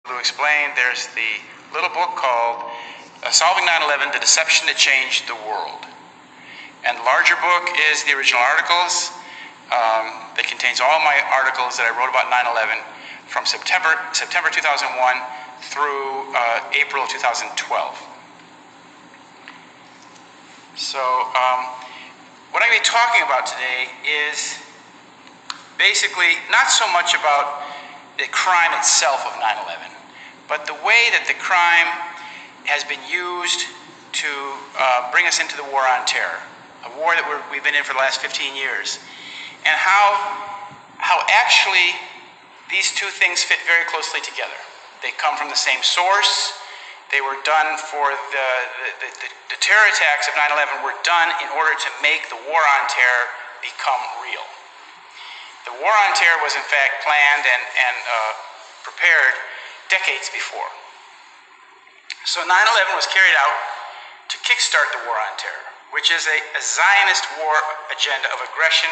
To explain, there's the little book called Solving 9/11, The Deception That Changed the World. And the larger book is the original articles that contains all my articles that I wrote about 9/11 from September 2001 through April of 2012. So what I'm going to be talking about today is basically not so much about the crime itself of 9/11, but the way that the crime has been used to bring us into the war on terror, a war that we've been in for the last 15 years, and how actually these two things fit very closely together. They come from the same source. They were done for the terror attacks of 9/11 were done in order to make the war on terror become real. The war on terror was in fact planned and prepared decades before. So 9/11 was carried out to kickstart the war on terror, which is a Zionist war agenda of aggression,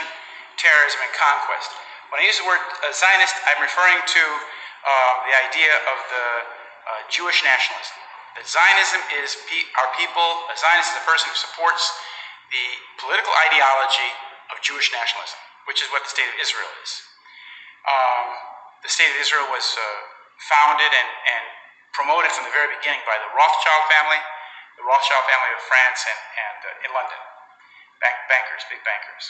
terrorism, and conquest. When I use the word Zionist, I'm referring to the idea of the Jewish nationalism. That Zionism is our people. A Zionist is a person who supports the political ideology of Jewish nationalism, which is what the State of Israel is. The State of Israel was founded and promoted from the very beginning by the Rothschild family of France and in London, big bankers.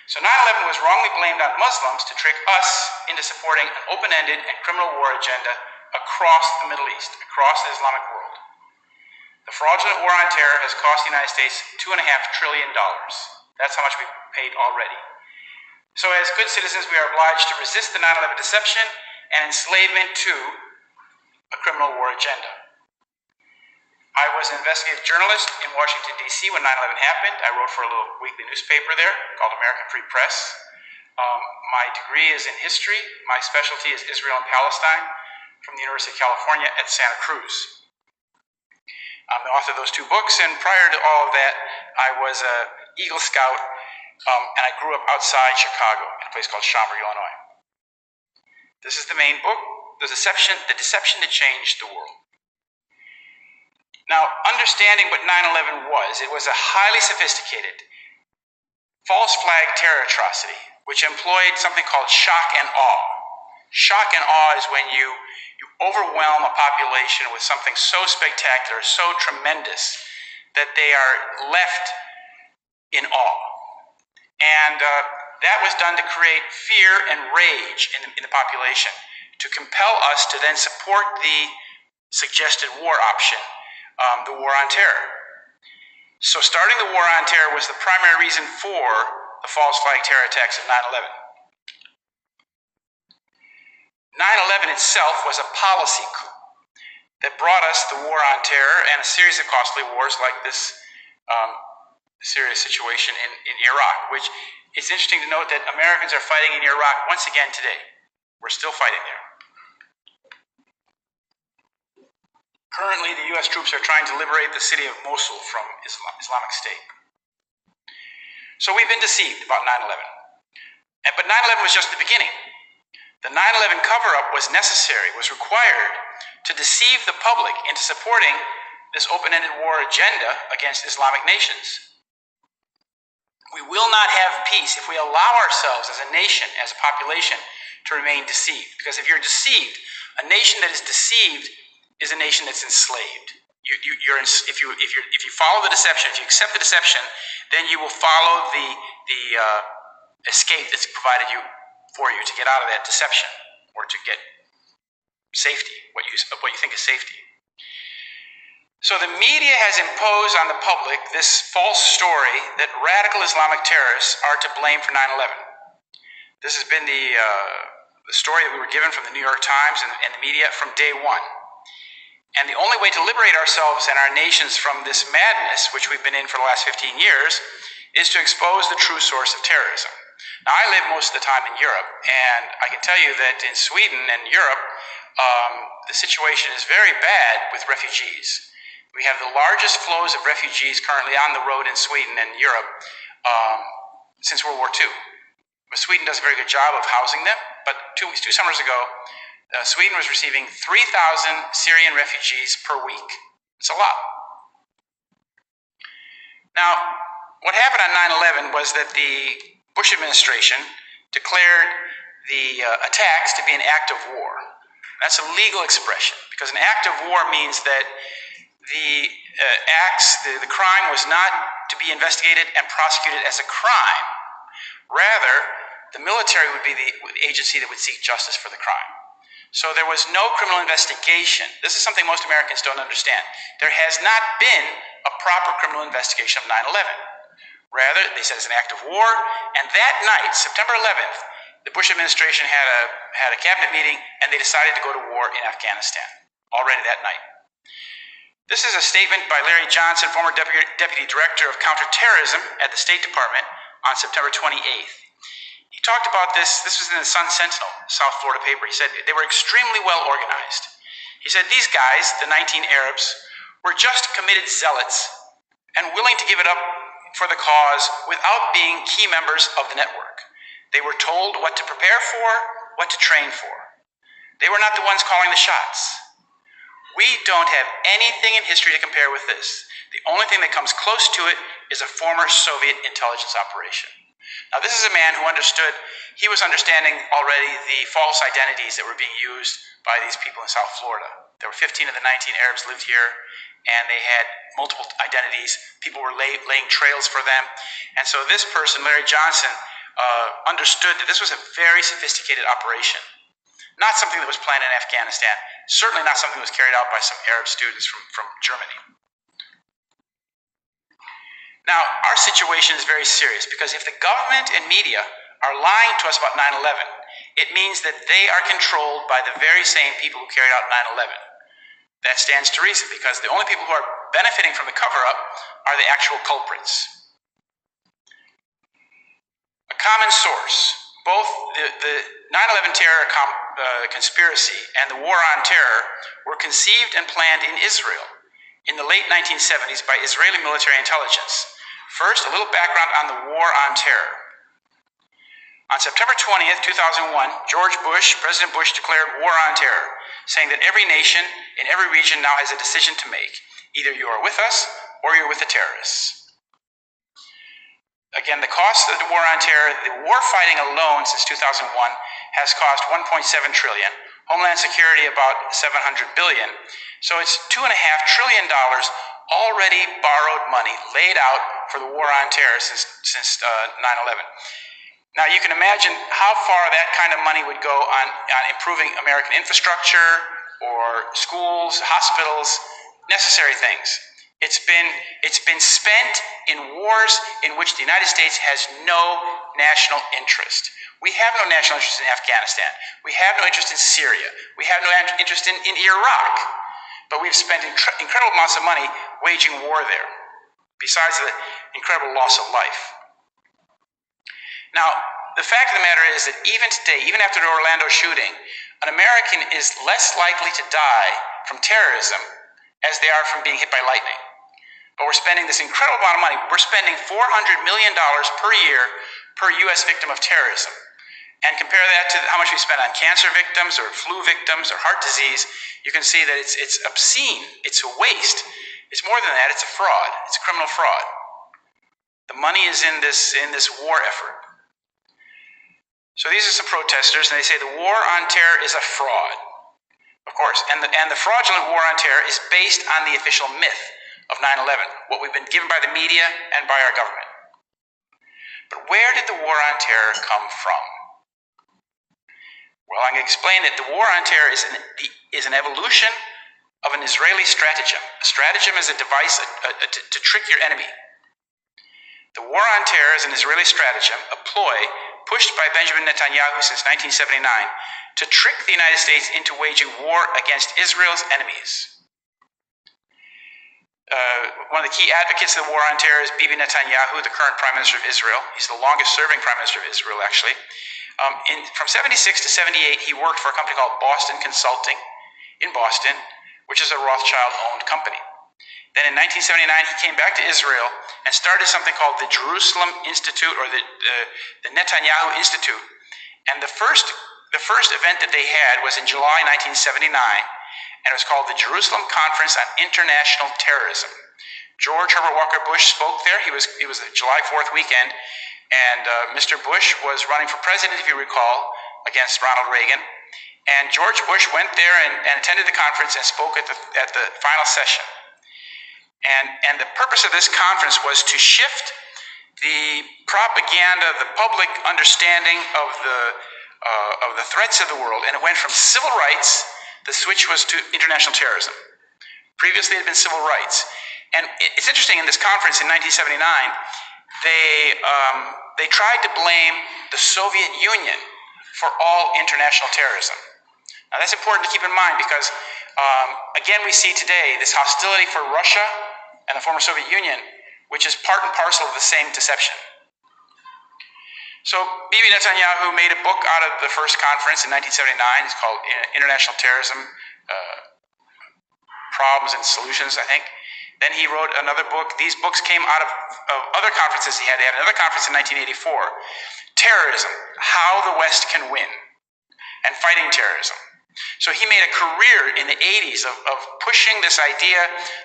So 9/11 was wrongly blamed on Muslims to trick us into supporting an open-ended and criminal war agenda across the Middle East, across the Islamic world. The fraudulent war on terror has cost the United States $2.5 trillion. That's how much we've paid already. So as good citizens, we are obliged to resist the 9/11 deception and enslavement to a criminal war agenda. I was an investigative journalist in Washington, D.C. when 9/11 happened. I wrote for a little weekly newspaper there called American Free Press. My degree is in history. My specialty is Israel and Palestine from the University of California at Santa Cruz. I'm the author of those two books, and prior to all of that, I was an Eagle Scout, and I grew up outside Chicago in a place called Chambord, Illinois. This is the main book, The Deception That Changed the World. Now, understanding what 9/11 was, it was a highly sophisticated false flag terror atrocity, which employed something called shock and awe. Shock and awe is when you overwhelm a population with something so spectacular, so tremendous, that they are left in awe. And that was done to create fear and rage in the population, to compel us to then support the suggested war option, the war on terror. So starting the war on terror was the primary reason for the false flag terror attacks of 9/11. 9/11 itself was a policy coup that brought us the war on terror and a series of costly wars like this serious situation in Iraq, which it's interesting to note that Americans are fighting in Iraq once again today. We're still fighting there. Currently, the U.S. troops are trying to liberate the city of Mosul from Islamic State. So we've been deceived about 9/11. But 9/11 was just the beginning. The 9/11 cover-up was necessary, was required to deceive the public into supporting this open-ended war agenda against Islamic nations. We will not have peace if we allow ourselves as a nation, as a population, to remain deceived. Because if you're deceived, a nation that is deceived is a nation that's enslaved. If you follow the deception, if you accept the deception, then you will follow the escape that's provided for you to get out of that deception or to get safety, what you think is safety. So the media has imposed on the public this false story that radical Islamic terrorists are to blame for 9/11. This has been the story that we were given from the New York Times and the media from day one. And the only way to liberate ourselves and our nations from this madness, which we've been in for the last 15 years, is to expose the true source of terrorism. Now, I live most of the time in Europe, and I can tell you that in Sweden and Europe, the situation is very bad with refugees. We have the largest flows of refugees currently on the road in Sweden and Europe since World War II. But Sweden does a very good job of housing them, but two summers ago, Sweden was receiving 3,000 Syrian refugees per week. It's a lot. Now, what happened on 9/11 was that the Bush administration declared the attacks to be an act of war. That's a legal expression, because an act of war means that the the crime was not to be investigated and prosecuted as a crime. Rather, the military would be the agency that would seek justice for the crime. So there was no criminal investigation. This is something most Americans don't understand. There has not been a proper criminal investigation of 9/11. Rather, they said it's an act of war, and that night, September 11th, the Bush administration had a cabinet meeting, and they decided to go to war in Afghanistan, already that night. This is a statement by Larry Johnson, former Deputy Director of Counterterrorism at the State Department, on September 28th. He talked about this was in the Sun Sentinel, South Florida paper. He said they were extremely well organized. He said these guys, the 19 Arabs, were just committed zealots and willing to give it up for the cause without being key members of the network. They were told what to prepare for, what to train for. They were not the ones calling the shots. We don't have anything in history to compare with this. The only thing that comes close to it is a former Soviet intelligence operation. Now, this is a man who he was understanding already the false identities that were being used by these people in South Florida. There were 15 of the 19 Arabs lived here, and they had multiple identities. People were laying trails for them. And so this person, Larry Johnson, understood that this was a very sophisticated operation. Not something that was planned in Afghanistan. Certainly not something that was carried out by some Arab students from Germany. Now, our situation is very serious, because if the government and media are lying to us about 9/11, it means that they are controlled by the very same people who carried out 9/11. That stands to reason, because the only people who are benefiting from the cover-up are the actual culprits. A common source, both the 9/11 terror conspiracy and the war on terror were conceived and planned in Israel in the late 1970s by Israeli military intelligence. First, a little background on the war on terror. On September 20th, 2001, President Bush declared war on terror, saying that every nation in every region now has a decision to make. Either you are with us or you're with the terrorists. Again, the cost of the war on terror, the war fighting alone since 2001 has cost $1.7 trillion. Homeland Security about $700 billion. So it's $2.5 trillion already borrowed money laid out for the war on terror since 9/11. Now you can imagine how far that kind of money would go on improving American infrastructure or schools, hospitals, necessary things. It's been spent in wars in which the United States has no national interest. We have no national interest in Afghanistan. We have no interest in Syria. We have no interest in Iraq. But we've spent incredible amounts of money waging war there, besides the incredible loss of life. Now, the fact of the matter is that even today, even after the Orlando shooting, an American is less likely to die from terrorism as they are from being hit by lightning. But we're spending this incredible amount of money. We're spending $400 million per year per U.S. victim of terrorism. And compare that to how much we spend on cancer victims or flu victims or heart disease, you can see that it's obscene. It's a waste. It's more than that. It's a fraud. It's a criminal fraud. The money is in this war effort. So these are some protesters, and they say the war on terror is a fraud. Of course, and the fraudulent war on terror is based on the official myth of 9/11, what we've been given by the media and by our government. But where did the war on terror come from? Well, I'm going to explain that the war on terror is an evolution of an Israeli stratagem. A stratagem is a device to trick your enemy. The war on terror is an Israeli stratagem, a ploy pushed by Benjamin Netanyahu since 1979 to trick the United States into waging war against Israel's enemies. One of the key advocates of the war on terror is Bibi Netanyahu, the current Prime Minister of Israel. He's the longest serving Prime Minister of Israel, actually. From 76 to 78, he worked for a company called Boston Consulting in Boston, which is a Rothschild-owned company. Then in 1979, he came back to Israel and started something called the Jerusalem Institute, or the Netanyahu Institute. And the first the first event that they had was in July 1979, and it was called the Jerusalem Conference on International Terrorism. George Herbert Walker Bush spoke there. He was the July 4th weekend, and Mr. Bush was running for president, if you recall, against Ronald Reagan. And George Bush went there and attended the conference and spoke at the final session. And the purpose of this conference was to shift the propaganda, the public understanding of the threats of the world, and it went from civil rights. The switch was to international terrorism. Previously, it had been civil rights. And it's interesting, in this conference in 1979, they tried to blame the Soviet Union for all international terrorism. Now, that's important to keep in mind because, again, we see today this hostility for Russia and the former Soviet Union, which is part and parcel of the same deception. So Bibi Netanyahu made a book out of the first conference in 1979. It's called International Terrorism, Problems and Solutions, I think. Then he wrote another book. These books came out of other conferences he had. They had another conference in 1984. Terrorism, How the West Can Win, and Fighting Terrorism. So he made a career in the 80s of pushing this idea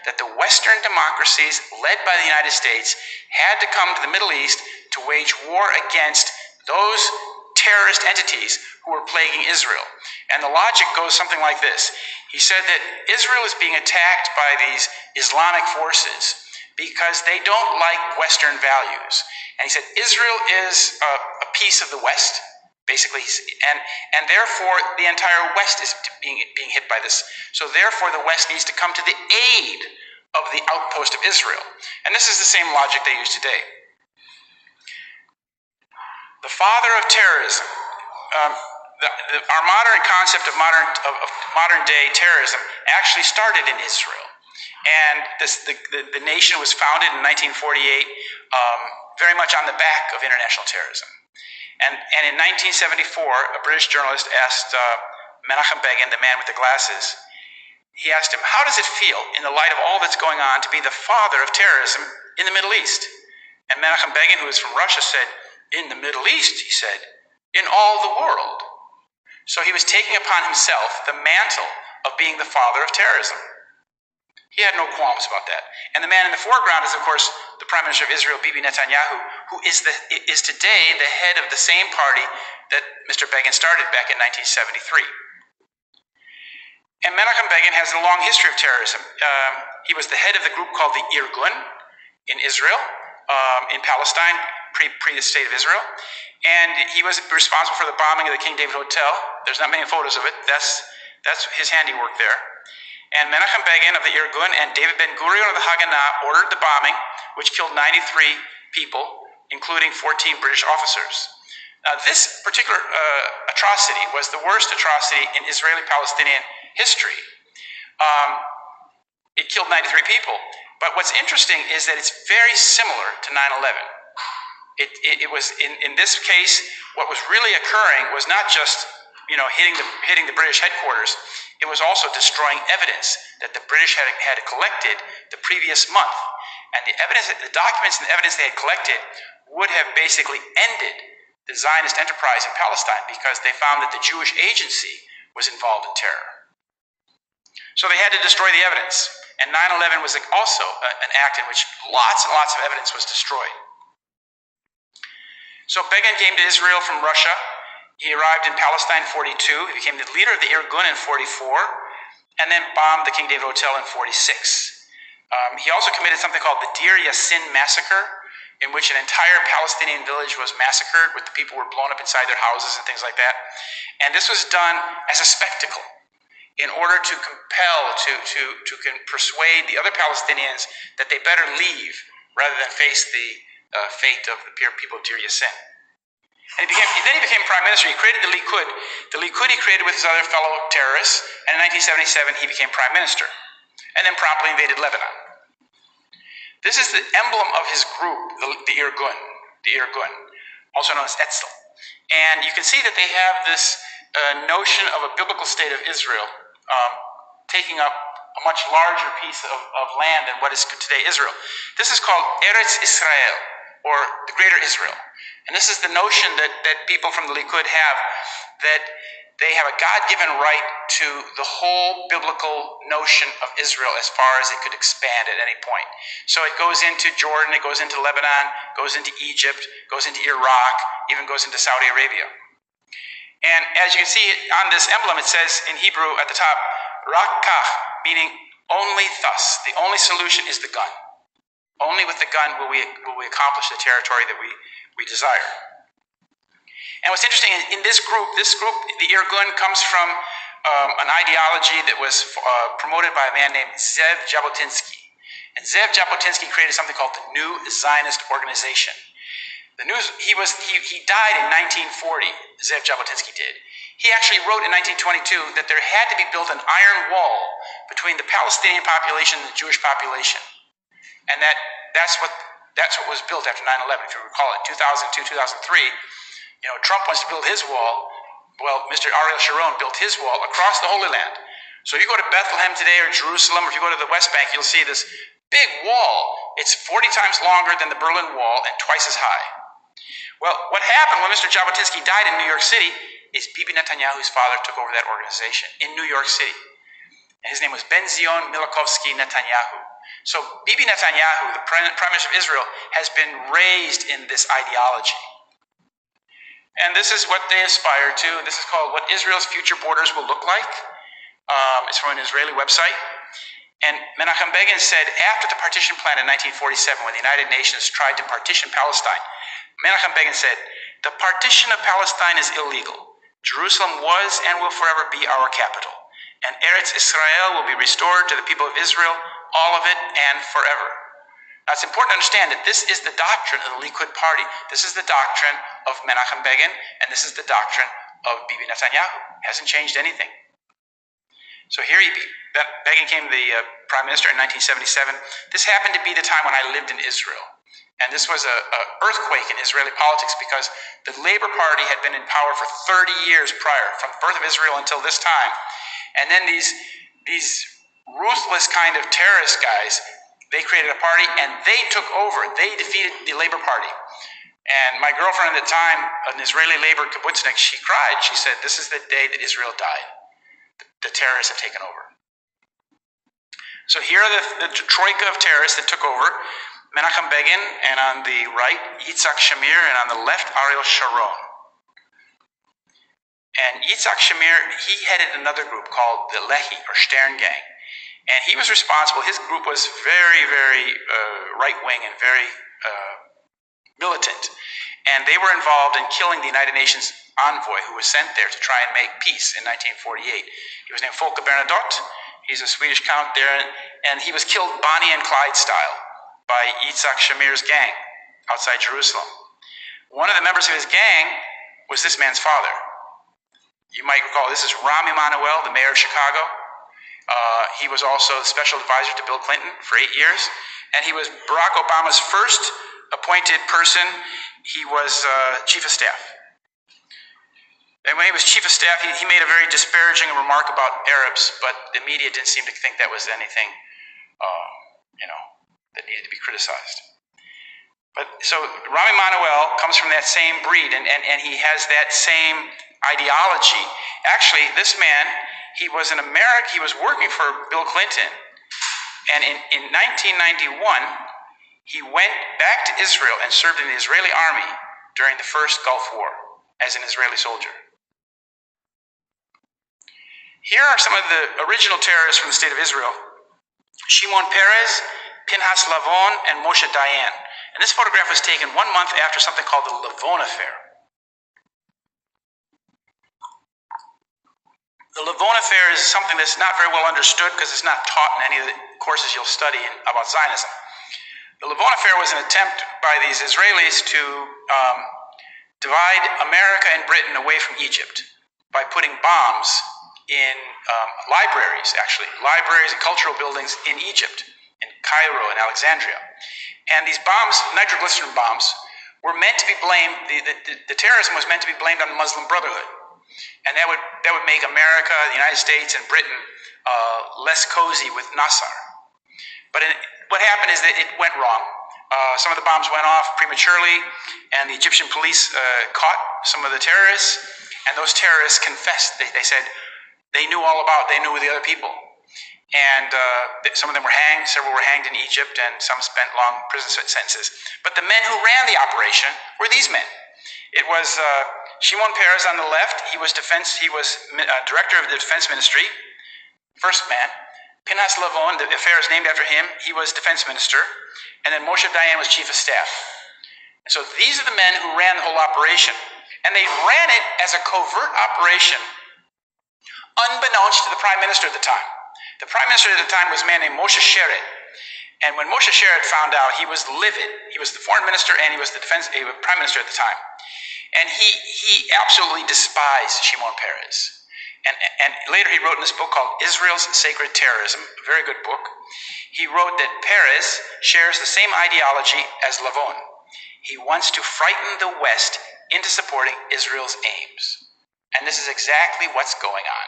that the Western democracies, led by the United States, had to come to the Middle East to wage war against those terrorist entities who were plaguing Israel. And the logic goes something like this. He said that Israel is being attacked by these Islamic forces because they don't like Western values. And he said Israel is a piece of the West, basically, and therefore the entire West is being hit by this. So therefore the West needs to come to the aid of the outpost of Israel. And this is the same logic they use today. The father of terrorism, our modern concept of modern day terrorism actually started in Israel. And the nation was founded in 1948 very much on the back of international terrorism. And in 1974, a British journalist asked Menachem Begin, the man with the glasses, he asked him, how does it feel in the light of all that's going on to be the father of terrorism in the Middle East? And Menachem Begin, who was from Russia, said, in the Middle East, he said, in all the world. So he was taking upon himself the mantle of being the father of terrorism. He had no qualms about that. And the man in the foreground is, of course, the Prime Minister of Israel, Bibi Netanyahu, who is today the head of the same party that Mr. Begin started back in 1973. And Menachem Begin has a long history of terrorism. He was the head of the group called the Irgun in Israel, in Palestine, pre the state of Israel. And he was responsible for the bombing of the King David Hotel. There's not many photos of it. That's his handiwork there. And Menachem Begin of the Irgun and David Ben-Gurion of the Haganah ordered the bombing, which killed 93 people, including 14 British officers. Now, this particular atrocity was the worst atrocity in Israeli-Palestinian history. It killed 93 people. But what's interesting is that it's very similar to 9/11. It was in this case, what was really occurring was not just hitting the British headquarters. It was also destroying evidence that the British had collected the previous month, and the documents and the evidence they had collected would have basically ended the Zionist enterprise in Palestine because they found that the Jewish agency was involved in terror. So they had to destroy the evidence, and 9/11 was also an act in which lots and lots of evidence was destroyed. So Begin came to Israel from Russia. He arrived in Palestine in 42. He became the leader of the Irgun in 44, and then bombed the King David Hotel in 46. He also committed something called the Deir Yassin massacre, in which an entire Palestinian village was massacred, with the people were blown up inside their houses and things like that. And this was done as a spectacle in order to compel, to persuade the other Palestinians that they better leave rather than face the fate of the people of Deir Yassin. And then he became prime minister. He created the Likud. The Likud he created with his other fellow terrorists, and in 1977 he became prime minister, and then promptly invaded Lebanon. This is the emblem of his group, the Irgun, also known as Etzel. And you can see that they have this notion of a biblical state of Israel taking up a much larger piece of land than what is today Israel. This is called Eretz Israel, or the greater Israel. And this is the notion that people from the Likud have, that they have a God-given right to the whole biblical notion of Israel as far as it could expand at any point. So it goes into Jordan, it goes into Lebanon, goes into Egypt, goes into Iraq, even goes into Saudi Arabia. And as you can see on this emblem, it says in Hebrew at the top, Rakach, meaning only thus. The only solution is the gun. Only with the gun will we accomplish the territory that we desire. And what's interesting, in this group, the Irgun comes from an ideology that was promoted by a man named Zev Jabotinsky. And Zev Jabotinsky created something called the New Zionist Organization. He died in 1940, Zev Jabotinsky did. He actually wrote in 1922 that there had to be built an iron wall between the Palestinian population and the Jewish population. And that's what was built after 9/11. If you recall, in 2002, 2003, Trump wants to build his wall. Well, Mr. Ariel Sharon built his wall across the Holy Land. So if you go to Bethlehem today or Jerusalem, or if you go to the West Bank, you'll see this big wall. It's 40 times longer than the Berlin Wall and twice as high. Well, what happened when Mr. Jabotinsky died in New York City is Bibi Netanyahu's father took over that organization in New York City. And his name was Ben-Zion Milakovsky Netanyahu. So Bibi Netanyahu, the Prime Minister of Israel, has been raised in this ideology. And this is what they aspire to. This is called What Israel's Future Borders Will Look Like. It's from an Israeli website. And Menachem Begin said after the partition plan in 1947, when the United Nations tried to partition Palestine, Menachem Begin said, the partition of Palestine is illegal. Jerusalem was and will forever be our capital. And Eretz Israel will be restored to the people of Israel, all of it and forever. Now it's important to understand that this is the doctrine of the Likud party. This is the doctrine of Menachem Begin, and this is the doctrine of Bibi Netanyahu. It hasn't changed anything. So here Begin became the prime minister in 1977. This happened to be the time when I lived in Israel. And this was an earthquake in Israeli politics because the Labor Party had been in power for 30 years prior, from the birth of Israel until this time. And then these ruthless kind of terrorist guys, they created a party and they took over. They defeated the Labor Party. And my girlfriend at the time, an Israeli labor kibbutznik, she cried. She said, this is the day that Israel died. The terrorists have taken over. So here are the troika of terrorists that took over. Menachem Begin, and on the right, Yitzhak Shamir, and on the left, Ariel Sharon. And Yitzhak Shamir, he headed another group called the Lehi, or Stern Gang. And he was responsible. His group was very, very right-wing and very militant. And they were involved in killing the United Nations envoy who was sent there to try and make peace in 1948. He was named Folke Bernadotte. He's a Swedish count there. And he was killed Bonnie and Clyde style by Yitzhak Shamir's gang outside Jerusalem. One of the members of his gang was this man's father. You might recall, this is Rahm Emanuel, the mayor of Chicago. He was also the special advisor to Bill Clinton for 8 years. And he was Barack Obama's first appointed person. He was chief of staff. And when he was chief of staff, he made a very disparaging remark about Arabs, but the media didn't seem to think that was anything, that needed to be criticized. But so Rahm Emanuel comes from that same breed, and he has that same ideology. Actually, this man, he was he was working for Bill Clinton, and in 1991, he went back to Israel and served in the Israeli army during the first Gulf War as an Israeli soldier. Here are some of the original terrorists from the state of Israel: Shimon Peres, Pinhas Lavon, and Moshe Dayan. And this photograph was taken 1 month after something called the Lavon affair. The Lavon affair is something that's not very well understood because it's not taught in any of the courses you'll study about Zionism. The Lavon affair was an attempt by these Israelis to divide America and Britain away from Egypt by putting bombs in libraries and cultural buildings in Egypt, in Cairo and Alexandria. And these bombs, nitroglycerin bombs, were meant to be blamed, the terrorism was meant to be blamed on the Muslim Brotherhood. And that would make America, the United States, and Britain less cozy with Nasser. But what happened is that it went wrong. Some of the bombs went off prematurely, and the Egyptian police caught some of the terrorists, and those terrorists confessed. They said they knew the other people. And some of them were hanged, several were hanged in Egypt, and some spent long prison sentences. But the men who ran the operation were these men. It was Shimon Peres on the left. He was director of the defense ministry, first man. Pinhas Lavon, the affair is named after him. He was defense minister. And then Moshe Dayan was chief of staff. And so these are the men who ran the whole operation. And they ran it as a covert operation, unbeknownst to the prime minister at the time. The prime minister at the time was a man named Moshe Sherrod. And when Moshe Sherrod found out, he was livid. He was the foreign minister and he was the prime minister at the time. And he absolutely despised Shimon Peres. And later he wrote in this book called Israel's Sacred Terrorism, a very good book. He wrote that Peres shares the same ideology as Lavon. He wants to frighten the West into supporting Israel's aims. And this is exactly what's going on.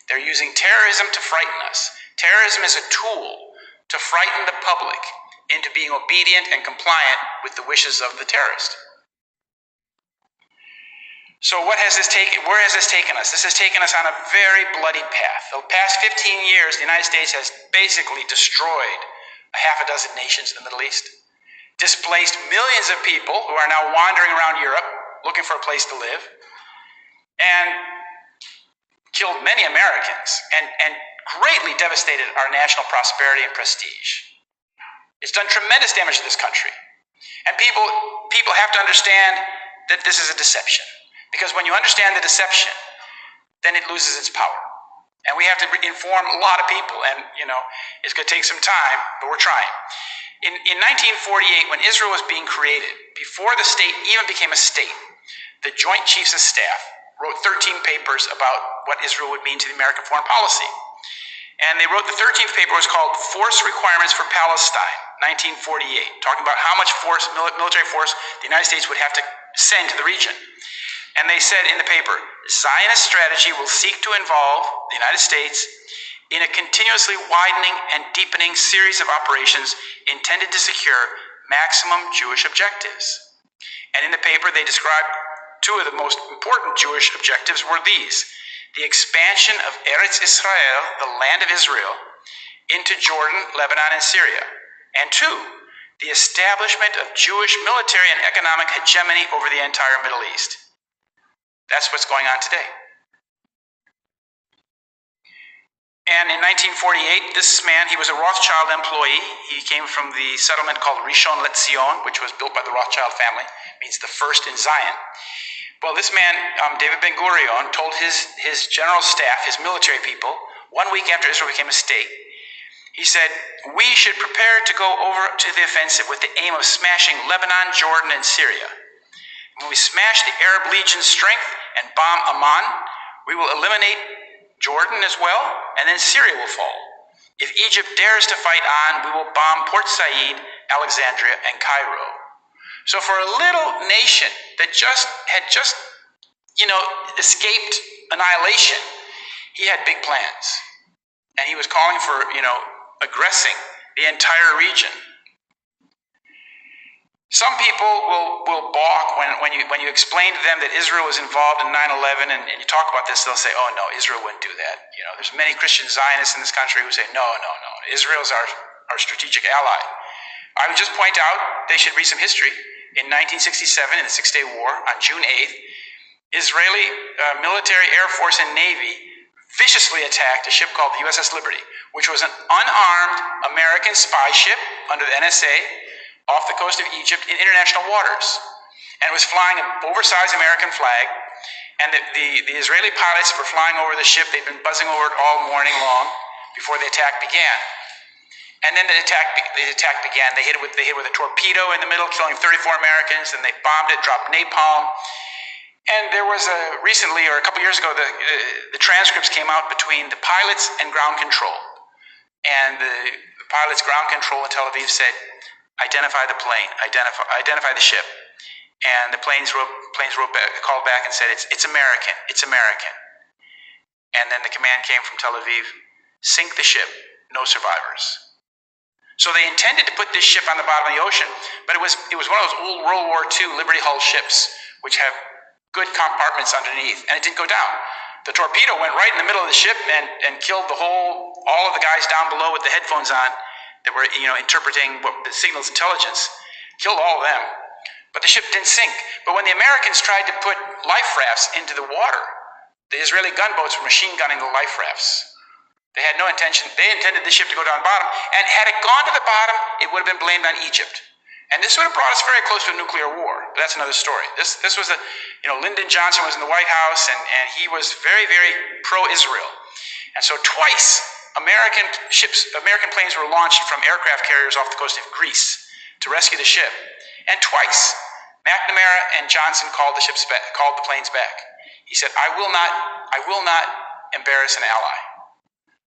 They're using terrorism to frighten us. Terrorism is a tool to frighten the public into being obedient and compliant with the wishes of the terrorist. So where has this taken us? This has taken us on a very bloody path. The past 15 years, the United States has basically destroyed a half a dozen nations in the Middle East, displaced millions of people who are now wandering around Europe looking for a place to live, and killed many Americans, and greatly devastated our national prosperity and prestige. It's done tremendous damage to this country. And people have to understand that this is a deception. Because when you understand the deception, then it loses its power. And we have to inform a lot of people, and it's going to take some time, but we're trying. In 1948, when Israel was being created, before the state even became a state, the Joint Chiefs of Staff wrote 13 papers about what Israel would mean to the American foreign policy. And they wrote the 13th paper, was called Force Requirements for Palestine, 1948, talking about how much military force the United States would have to send to the region. And they said in the paper, Zionist strategy will seek to involve the United States in a continuously widening and deepening series of operations intended to secure maximum Jewish objectives. And in the paper, they described two of the most important Jewish objectives were these: the expansion of Eretz Israel, the land of Israel, into Jordan, Lebanon, and Syria. And two, the establishment of Jewish military and economic hegemony over the entire Middle East. That's what's going on today. And in 1948, this man, he was a Rothschild employee. He came from the settlement called Rishon LeZion, which was built by the Rothschild family, means the first in Zion. Well, this man, David Ben-Gurion, told his general staff, his military people, 1 week after Israel became a state, he said, we should prepare to go over to the offensive with the aim of smashing Lebanon, Jordan, and Syria. When we smash the Arab Legion's strength and bomb Amman, we will eliminate Jordan as well, and then Syria will fall. If Egypt dares to fight on, we will bomb Port Said, Alexandria, and Cairo. So for a little nation that had just escaped annihilation, he had big plans. And he was calling for, aggressing the entire region. Some people will balk when you explain to them that Israel was involved in 9/11 and you talk about this, they'll say, oh no, Israel wouldn't do that. There's many Christian Zionists in this country who say, no, Israel's our strategic ally. I would just point out they should read some history. In 1967, in the Six-Day War, on June 8th, Israeli military, Air Force, and Navy viciously attacked a ship called the USS Liberty, which was an unarmed American spy ship under the NSA, off the coast of Egypt in international waters. And it was flying an oversized American flag, and the Israeli pilots were flying over the ship. They'd been buzzing over it all morning long before the attack began. And then the attack began. They hit it with a torpedo in the middle, killing 34 Americans, and they bombed it, dropped napalm. And there was recently, or a couple years ago, the transcripts came out between the pilots and ground control. And the pilots' ground control in Tel Aviv said, identify the plane, identify the ship. And the planes called back and said, it's American, it's American. And then the command came from Tel Aviv, sink the ship, no survivors. So they intended to put this ship on the bottom of the ocean, but it was one of those old World War II Liberty hull ships, which have good compartments underneath, and it didn't go down. The torpedo went right in the middle of the ship and killed all of the guys down below with the headphones on that were, interpreting what the signal's intelligence. Killed all of them. But the ship didn't sink. But when the Americans tried to put life rafts into the water, the Israeli gunboats were machine gunning the life rafts. They had no intention. They intended the ship to go down the bottom, and had it gone to the bottom, it would have been blamed on Egypt. And this would have brought us very close to a nuclear war. But that's another story. This was Lyndon Johnson was in the White House, and he was very, very pro-Israel. And so twice, American planes were launched from aircraft carriers off the coast of Greece to rescue the ship. And twice, McNamara and Johnson called the planes back. He said, I will not embarrass an ally.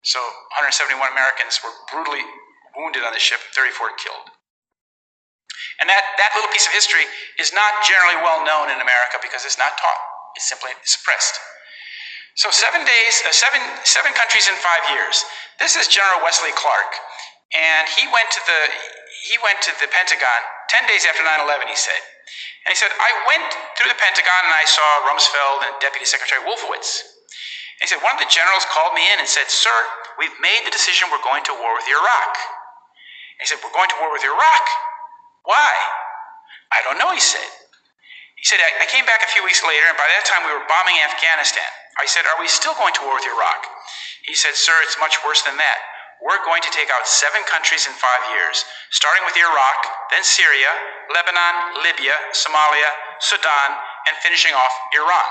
So 171 Americans were brutally wounded on the ship, 34 killed. And that little piece of history is not generally well known in America because it's not taught. It's simply suppressed. So 7 countries in 5 years. This is General Wesley Clark, and he went to the Pentagon 10 days after 9/11. He said, I went through the Pentagon and I saw Rumsfeld and Deputy Secretary Wolfowitz. And he said, one of the generals called me in and said, sir, we've made the decision we're going to war with Iraq. And he said, we're going to war with Iraq? Why? I don't know, he said. He said, I came back a few weeks later, and by that time we were bombing Afghanistan. I said, are we still going to war with Iraq? He said, sir, it's much worse than that. We're going to take out 7 countries in 5 years, starting with Iraq, then Syria, Lebanon, Libya, Somalia, Sudan, and finishing off Iran.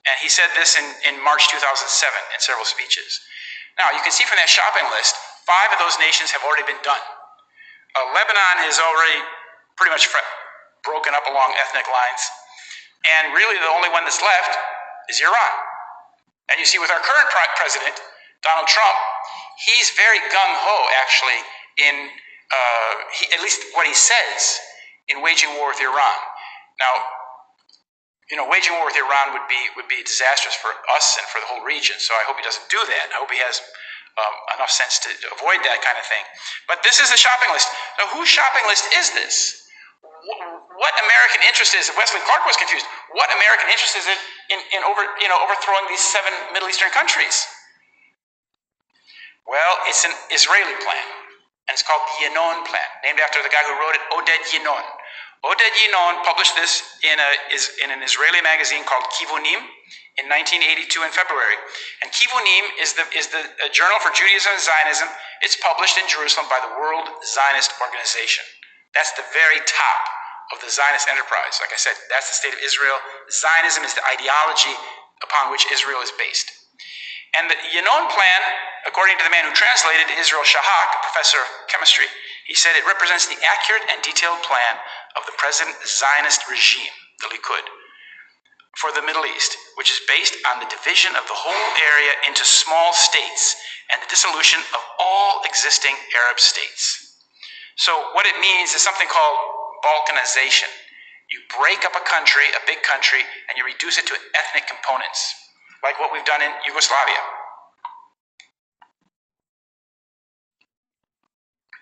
And he said this in March 2007 in several speeches. Now, you can see from that shopping list, 5 of those nations have already been done. Lebanon is already pretty much broken up along ethnic lines. And really the only one that's left is Iran. And you see with our current president, Donald Trump, he's very gung-ho actually at least what he says, in waging war with Iran. Now, waging war with Iran would be disastrous for us and for the whole region. So I hope he doesn't do that. I hope he has enough sense to avoid that kind of thing. But this is the shopping list. Now, whose shopping list is this? What American interest is it? Wesley Clark was confused. What American interest is it in overthrowing these 7 Middle Eastern countries? Well, it's an Israeli plan, and it's called the Yinon Plan, named after the guy who wrote it, Oded Yinon. Oded Yinon published this in an Israeli magazine called Kivunim in 1982 in February. And Kivunim is the journal for Judaism and Zionism. It's published in Jerusalem by the World Zionist Organization. That's the very top of the Zionist enterprise. Like I said, that's the state of Israel. Zionism is the ideology upon which Israel is based. And the Yinon Plan, according to the man who translated, Israel Shahak, a professor of chemistry, he said it represents the accurate and detailed plan of the present Zionist regime, the Likud, for the Middle East, which is based on the division of the whole area into small states and the dissolution of all existing Arab states. So what it means is something called Balkanization. You break up a country, a big country, and you reduce it to ethnic components, like what we've done in Yugoslavia.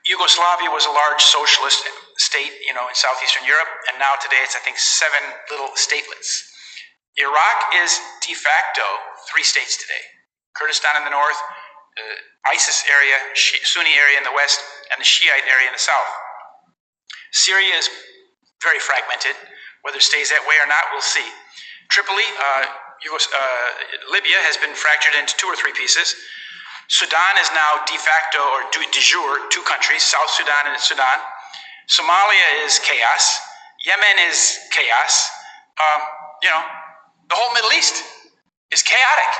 Yugoslavia was a large socialist state, in southeastern Europe, and now today it's, I think, 7 little statelets. Iraq is de facto 3 states today. Kurdistan in the north, the ISIS area, Sunni area in the west, and the Shiite area in the south. Syria is very fragmented. Whether it stays that way or not, we'll see. Tripoli, Libya has been fractured into 2 or 3 pieces. Sudan is now de facto or de jure 2 countries, South Sudan and Sudan. Somalia is chaos. Yemen is chaos. The whole Middle East is chaotic.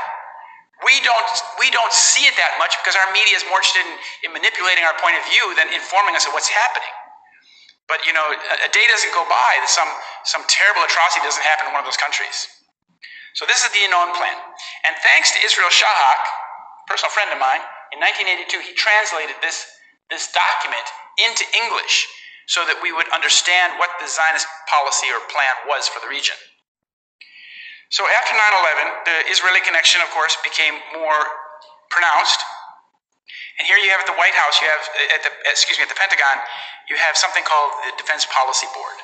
We don't see it that much because our media is more interested in manipulating our point of view than informing us of what's happening. But a day doesn't go by that some terrible atrocity doesn't happen in one of those countries. So this is the Yinon Plan. And thanks to Israel Shahak, personal friend of mine, in 1982, he translated this document into English so that we would understand what the Zionist policy or plan was for the region. So after 9/11, the Israeli connection, of course, became more pronounced. And here you have at the White House, you have at the Pentagon, you have something called the Defense Policy Board.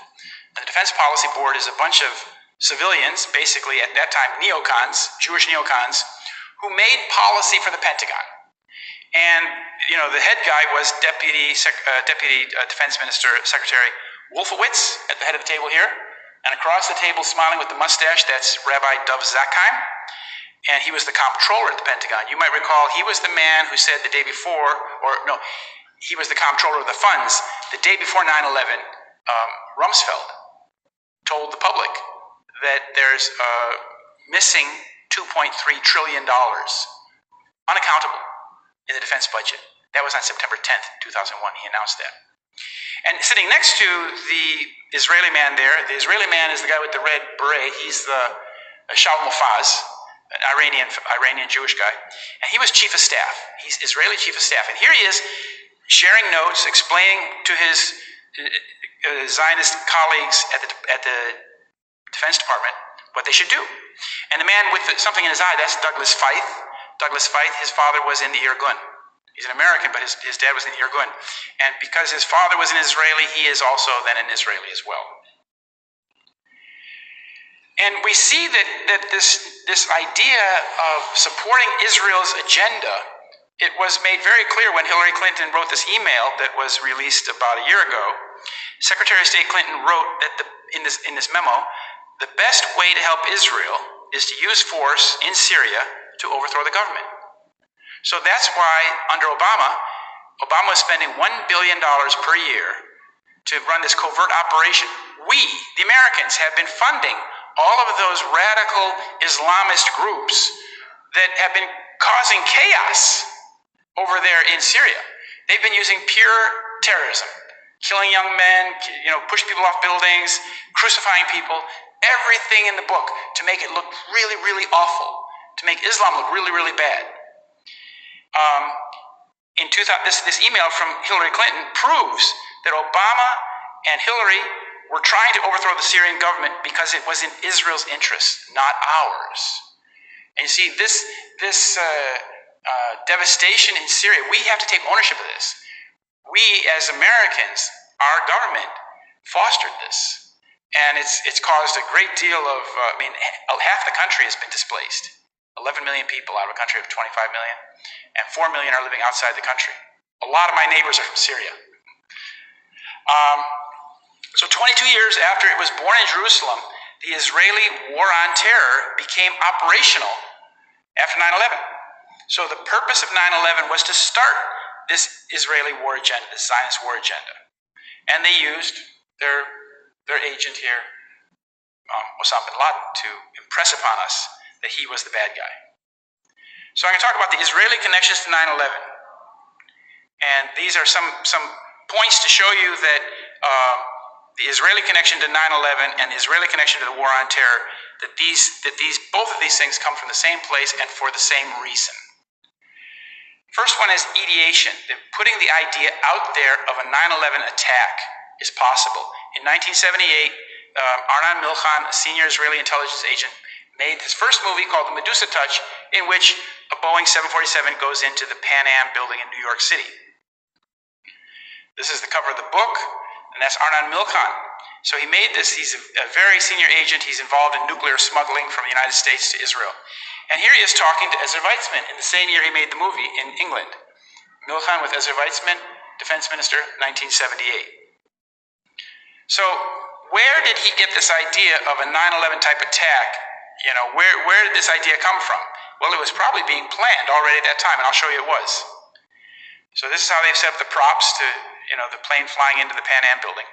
And the Defense Policy Board is a bunch of civilians, basically at that time neocons, Jewish neocons, who made policy for the Pentagon. And the head guy was Deputy Defense Minister Secretary Wolfowitz at the head of the table here, and across the table, smiling with the mustache, that's Rabbi Dov Zakheim. And he was the comptroller at the Pentagon. You might recall he was the man who said the day before, he was the comptroller of the funds. The day before 9/11, Rumsfeld told the public that there's missing $2.3 trillion, unaccountable, in the defense budget. That was on September 10th, 2001. He announced that. And sitting next to the Israeli man there, the Israeli man is the guy with the red beret. He's the Shaul Mofaz, an Iranian Jewish guy, and he was chief of staff. He's Israeli chief of staff, and here he is sharing notes, explaining to his Zionist colleagues at the Defense Department what they should do. And the man with something in his eye, that's Douglas Feith. Douglas Feith, his father was in the Irgun. He's an American, but his dad was in the Irgun. And because his father was an Israeli, he is also then an Israeli as well. And we see that this idea of supporting Israel's agenda, it was made very clear when Hillary Clinton wrote this email that was released about a year ago. Secretary of State Clinton wrote that in this memo, the best way to help Israel is to use force in Syria to overthrow the government. So that's why under Obama was spending $1 billion per year to run this covert operation. We, the Americans, have been funding all of those radical Islamist groups that have been causing chaos over there in Syria. They've been using pure terrorism, killing young men, pushing people off buildings, crucifying people, everything in the book to make it look really, really awful, to make Islam look really, really bad. This email from Hillary Clinton proves that Obama and Hillary were trying to overthrow the Syrian government because it was in Israel's interest, not ours. And you see, this devastation in Syria, we have to take ownership of this. We, as Americans, our government, fostered this. And it's caused a great deal of, half the country has been displaced. 11 million people out of a country of 25 million, and 4 million are living outside the country. A lot of my neighbors are from Syria. So 22 years after it was born in Jerusalem, the Israeli war on terror became operational after 9/11. So the purpose of 9/11 was to start this Israeli war agenda, this Zionist war agenda. And they used their agent here, Osama bin Laden, to impress upon us that he was the bad guy. So I'm going to talk about the Israeli connections to 9/11. And these are some points to show you that the Israeli connection to 9/11 and the Israeli connection to the war on terror, that both of these things come from the same place and for the same reason. First one is ideation, that putting the idea out there of a 9/11 attack is possible. In 1978, Arnon Milchan, a senior Israeli intelligence agent, made his first movie called The Medusa Touch, in which a Boeing 747 goes into the Pan Am building in New York City. This is the cover of the book, and that's Arnon Milchan. So he made this. He's a very senior agent. He's involved in nuclear smuggling from the United States to Israel. And here he is talking to Ezra Weizman in the same year he made the movie in England. Milchan with Ezra Weizman, defense minister, 1978. So where did he get this idea of a 9/11 type attack? Where did this idea come from? Well, it was probably being planned already at that time, and I'll show you it was. So this is how they've set up the props to, the plane flying into the Pan Am building.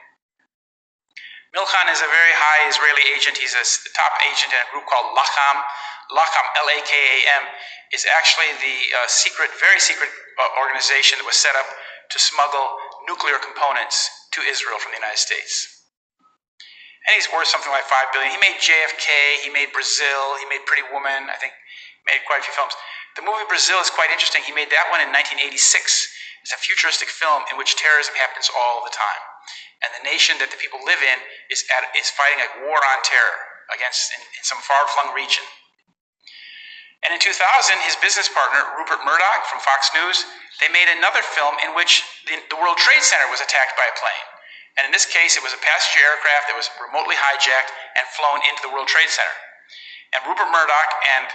Milchan is a very high Israeli agent. He's a top agent in a group called Lacham. Lacham, L-A-K-A-M, is actually the very secret organization that was set up to smuggle nuclear components to Israel from the United States. And he's worth something like $5 billion. He made JFK, he made Brazil, he made Pretty Woman, I think he made quite a few films. The movie Brazil is quite interesting. He made that one in 1986. It's a futuristic film in which terrorism happens all the time. And the nation that the people live in is fighting a war on terror in some far-flung region. And in 2000, his business partner, Rupert Murdoch from Fox News, they made another film in which the World Trade Center was attacked by a plane. And in this case, it was a passenger aircraft that was remotely hijacked and flown into the World Trade Center. And Rupert Murdoch and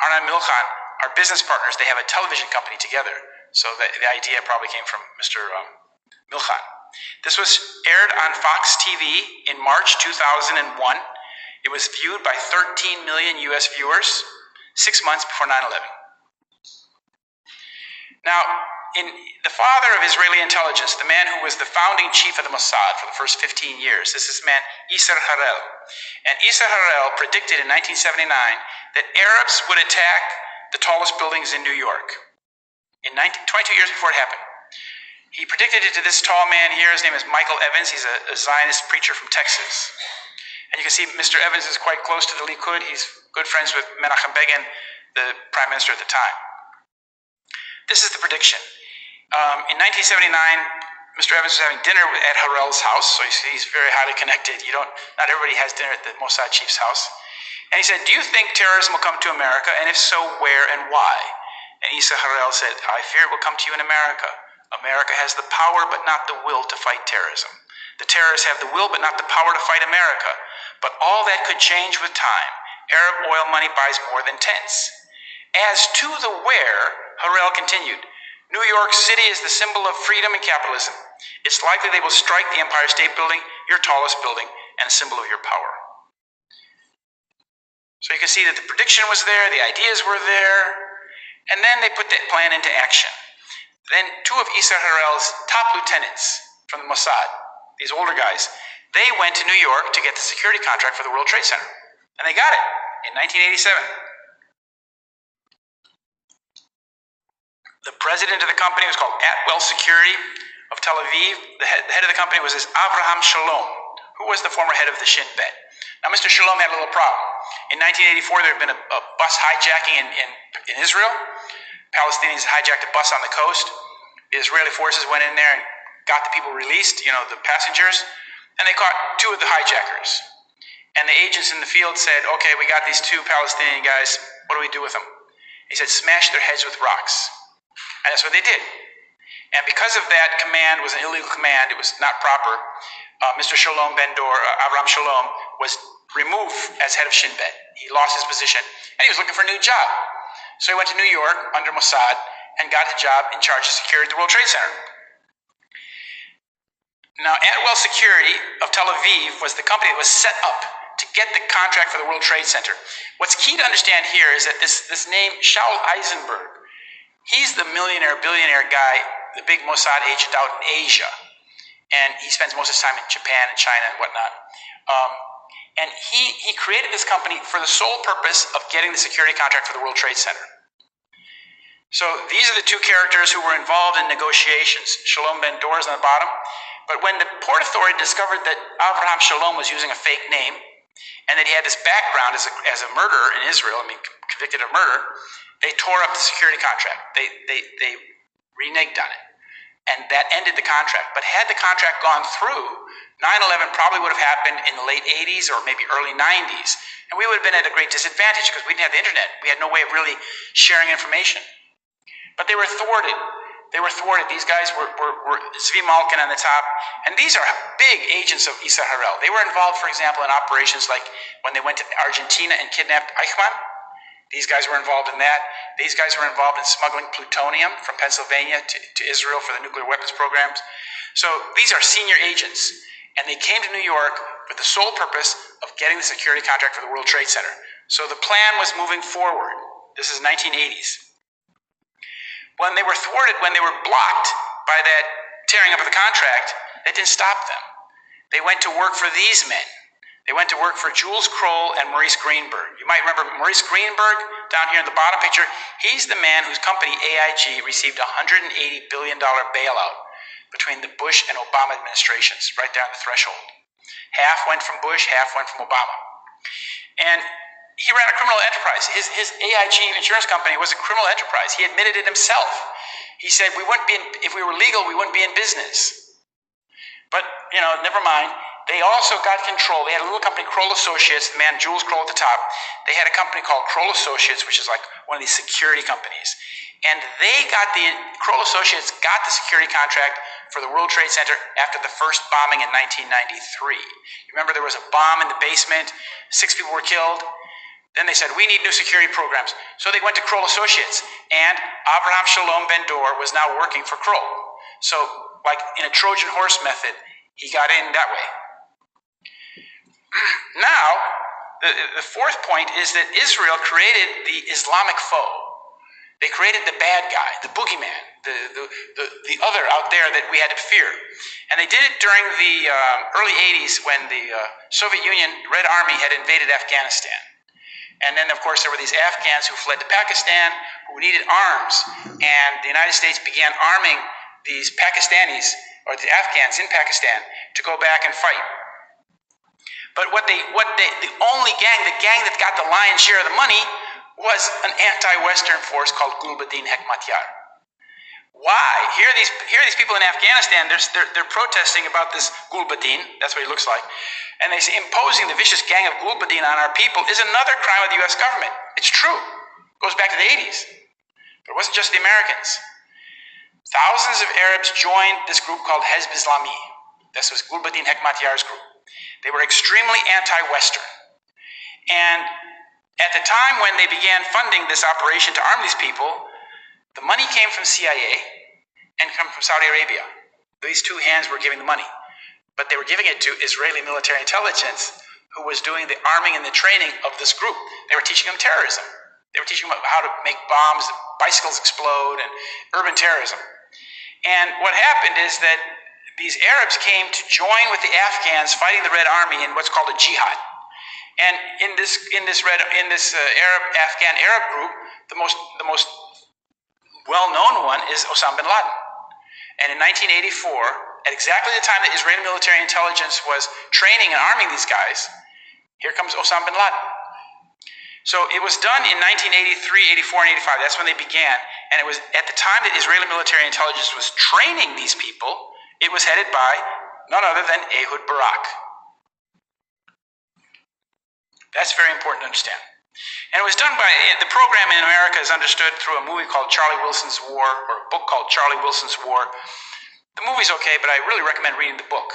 Arnon Milchan are business partners. They have a television company together. So the idea probably came from Mr. Milchan. This was aired on Fox TV in March 2001. It was viewed by 13 million US viewers 6 months before 9/11. Now, the father of Israeli intelligence, the man who was the founding chief of the Mossad for the first 15 years, this is this man, Isser Harel. And Isser Harel predicted in 1979 that Arabs would attack the tallest buildings in New York 22 years before it happened. He predicted it to this tall man here. His name is Michael Evans. He's a Zionist preacher from Texas. And you can see Mr. Evans is quite close to the Likud. He's good friends with Menachem Begin, the prime minister at the time. This is the prediction. In 1979, Mr. Evans was having dinner at Harel's house, so you see he's very highly connected. Not everybody has dinner at the Mossad chief's house. And he said, "Do you think terrorism will come to America? And if so, where and why?" And Isser Harel said, "I fear it will come to you in America. America has the power but not the will to fight terrorism. The terrorists have the will but not the power to fight America. But all that could change with time. Arab oil money buys more than tents." As to the where, Harel continued, "New York City is the symbol of freedom and capitalism. It's likely they will strike the Empire State Building, your tallest building, and a symbol of your power." So you can see that the prediction was there, the ideas were there, and then they put that plan into action. Then two of Isser Harel's top lieutenants from the Mossad, these older guys, they went to New York to get the security contract for the World Trade Center. And they got it in 1987. The president of the company was called Atwell Security of Tel Aviv. The head of the company was this Avraham Shalom, who was the former head of the Shin Bet. Now, Mr. Shalom had a little problem. In 1984, there had been a bus hijacking in Israel. Palestinians hijacked a bus on the coast. The Israeli forces went in there and got the people released, the passengers, and they caught two of the hijackers. And the agents in the field said, "Okay, we got these two Palestinian guys. What do we do with them?" He said, "Smash their heads with rocks." And that's what they did. And because of that command was an illegal command, it was not proper, Mr. Shalom Ben-Dor, Avraham Shalom, was removed as head of Shin Bet. He lost his position, and he was looking for a new job. So he went to New York under Mossad and got a job in charge of security at the World Trade Center. Now, Atwell Security of Tel Aviv was the company that was set up to get the contract for the World Trade Center. What's key to understand here is that this name, Shaul Eisenberg, he's the billionaire guy, the big Mossad agent out in Asia. And he spends most of his time in Japan and China and whatnot. And he created this company for the sole purpose of getting the security contract for the World Trade Center. So these are the two characters who were involved in negotiations. Shalom Ben-Dor is on the bottom. But when the Port Authority discovered that Avraham Shalom was using a fake name, and that he had this background as a murderer in Israel, convicted of murder, they tore up the security contract. They reneged on it. And that ended the contract. But had the contract gone through, 9/11 probably would have happened in the late 80s or maybe early 90s. And we would have been at a great disadvantage because we didn't have the internet. We had no way of really sharing information. But they were thwarted. These guys were Zvi Malkin on the top. And these are big agents of Isser Harel. They were involved, for example, in operations like when they went to Argentina and kidnapped Eichmann. These guys were involved in that. These guys were involved in smuggling plutonium from Pennsylvania to Israel for the nuclear weapons programs. So these are senior agents. And they came to New York with the sole purpose of getting the security contract for the World Trade Center. So the plan was moving forward. This is 1980s. When they were thwarted, when they were blocked by that tearing up of the contract, that didn't stop them. They went to work for these men. They went to work for Jules Kroll and Maurice Greenberg. You might remember Maurice Greenberg down here in the bottom picture. He's the man whose company AIG received a $180 billion bailout between the Bush and Obama administrations, right down the threshold. Half went from Bush, half went from Obama. And he ran a criminal enterprise. His AIG insurance company was a criminal enterprise. He admitted it himself. He said, if we were legal, we wouldn't be in business. But, never mind. They also got control. They had a little company, Kroll Associates, the man Jules Kroll at the top. They had a company called Kroll Associates, which is like one of these security companies. And Kroll Associates got the security contract for the World Trade Center after the first bombing in 1993. You remember there was a bomb in the basement, 6 people were killed. Then they said, we need new security programs. So they went to Kroll Associates, and Abraham Shalom Ben-Dor was now working for Kroll. So, like in a Trojan horse method, he got in that way. Now, the fourth point is that Israel created the Islamic foe. They created the bad guy, the boogeyman, the other out there that we had to fear. And they did it during the early 80s when the Soviet Union Red Army had invaded Afghanistan. And then, of course, there were these Afghans who fled to Pakistan who needed arms. And the United States began arming these Pakistanis, or the Afghans in Pakistan, to go back and fight. But the only gang, the gang that got the lion's share of the money, was an anti-Western force called Gulbuddin Hekmatyar. Why? Here are these people in Afghanistan, they're protesting about this Gulbuddin, that's what he looks like, and they say imposing the vicious gang of Gulbuddin on our people is another crime of the US government. It's true. It goes back to the 80s. But it wasn't just the Americans. Thousands of Arabs joined this group called Hezb Islami. This was Gulbuddin Hekmatyar's group. They were extremely anti-Western. And at the time when they began funding this operation to arm these people, the money came from CIA and come from Saudi Arabia. These two hands were giving the money. But they were giving it to Israeli military intelligence, who was doing the arming and the training of this group. They were teaching them terrorism. They were teaching them how to make bombs, bicycles explode, and urban terrorism. And what happened is that these Arabs came to join with the Afghans fighting the Red Army in what's called a jihad. And in this Afghan Arab group, the most well-known one is Osama bin Laden. And in 1984, at exactly the time that Israeli military intelligence was training and arming these guys, here comes Osama bin Laden. So it was done in 1983, 84, and 85. That's when they began. And it was at the time that Israeli military intelligence was training these people, it was headed by none other than Ehud Barak. That's very important to understand. And it was done by, the program in America is understood through a movie called Charlie Wilson's War, or a book called Charlie Wilson's War. The movie's okay, but I really recommend reading the book.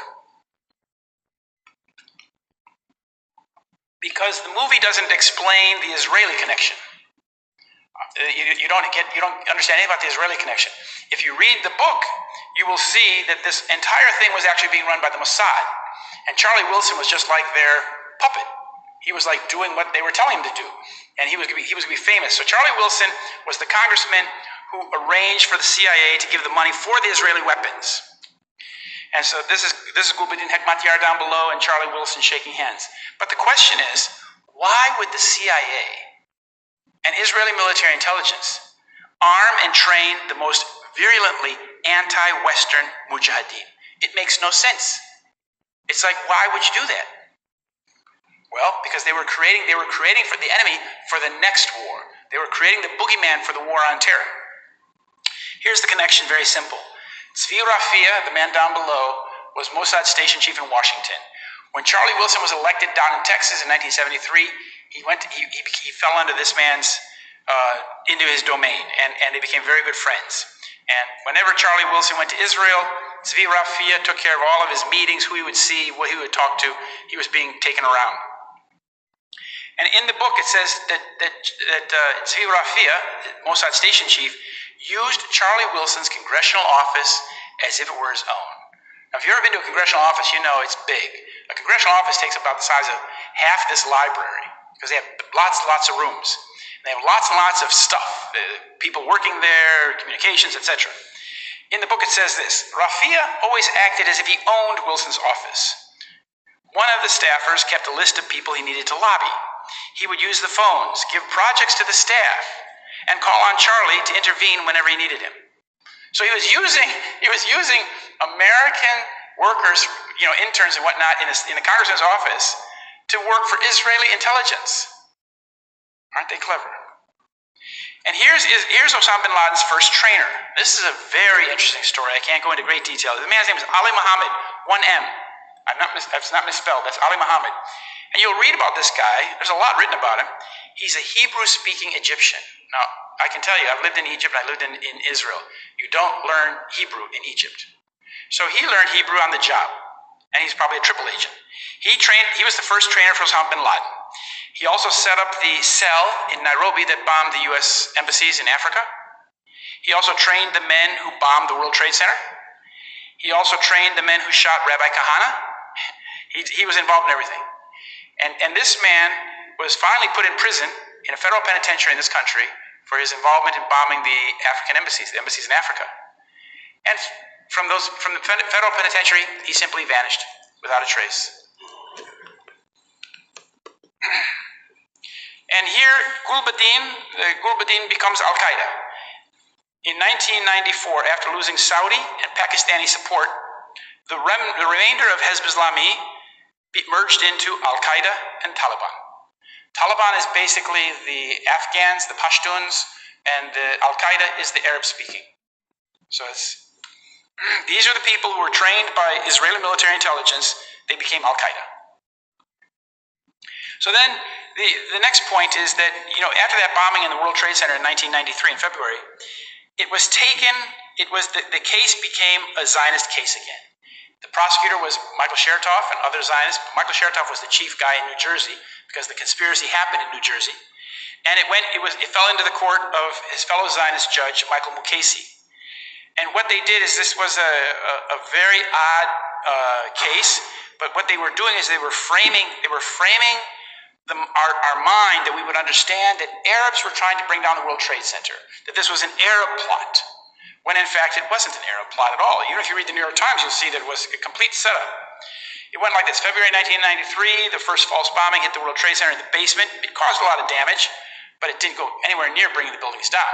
Because the movie doesn't explain the Israeli connection. You don't understand anything about the Israeli connection. If you read the book, you will see that this entire thing was actually being run by the Mossad. And Charlie Wilson was just like their puppet. He was like doing what they were telling him to do. And he was going to be famous. So Charlie Wilson was the congressman who arranged for the CIA to give the money for the Israeli weapons. And so this is Gulbuddin Hekmatyar down below and Charlie Wilson shaking hands. But the question is, why would the CIA and Israeli military intelligence arm and train the most virulently anti-Western mujahideen? It makes no sense. It's like, why would you do that? Well, because they were creating for the enemy for the next war. They were creating the boogeyman for the war on terror. Here's the connection, very simple. Tzvi Rafia, the man down below, was Mossad station chief in Washington. When Charlie Wilson was elected down in Texas in 1973, he fell under this man's, into his domain, and they became very good friends. And whenever Charlie Wilson went to Israel, Tzvi Rafia took care of all of his meetings, who he would see, what he would talk to. He was being taken around. And in the book, it says that Tzvi Rafia, Mossad station chief, used Charlie Wilson's congressional office as if it were his own. Now, if you've ever been to a congressional office, you know it's big. A congressional office takes about the size of half this library because they have lots and lots of rooms. And they have lots and lots of stuff, people working there, communications, etc. In the book, it says this: Rafia always acted as if he owned Wilson's office. One of the staffers kept a list of people he needed to lobby. He would use the phones, give projects to the staff, and call on Charlie to intervene whenever he needed him. So he was using American workers, interns and whatnot in the congressman's office to work for Israeli intelligence. Aren't they clever? And here's Osama bin Laden's first trainer. This is a very interesting story. I can't go into great detail. The man's name is Ali Muhammad, 1M. It's not misspelled. That's Ali Muhammad. And you'll read about this guy. There's a lot written about him. He's a Hebrew-speaking Egyptian. Now, I can tell you, I've lived in Egypt, I lived in Israel. You don't learn Hebrew in Egypt. So he learned Hebrew on the job, and he's probably a triple agent. He was the first trainer for Osama bin Laden. He also set up the cell in Nairobi that bombed the U.S. embassies in Africa. He also trained the men who bombed the World Trade Center. He also trained the men who shot Rabbi Kahana. He was involved in everything. And this man was finally put in prison in a federal penitentiary in this country for his involvement in bombing the African embassies, the embassies in Africa. And from the federal penitentiary, he simply vanished without a trace. And here, Gul Badin becomes Al-Qaeda. In 1994, after losing Saudi and Pakistani support, the remainder of Hezb Islami merged into Al-Qaeda and Taliban. Taliban is basically the Afghans, the Pashtuns, and Al-Qaeda is the Arab-speaking. So these are the people who were trained by Israeli military intelligence. They became Al-Qaeda. So then the next point is that, after that bombing in the World Trade Center in 1993 in February, the case became a Zionist case again. The prosecutor was Michael Chertoff and other Zionists. Michael Chertoff was the chief guy in New Jersey because the conspiracy happened in New Jersey. And it fell into the court of his fellow Zionist judge, Michael Mukasey. And what they did is, this was a very odd case, but what they were doing is they were framing our mind that we would understand that Arabs were trying to bring down the World Trade Center, that this was an Arab plot, when in fact it wasn't an Arab plot at all. Even if you read the New York Times, you'll see that it was a complete setup. It went like this: February 1993, the first false bombing hit the World Trade Center in the basement. It caused a lot of damage, but it didn't go anywhere near bringing the buildings down.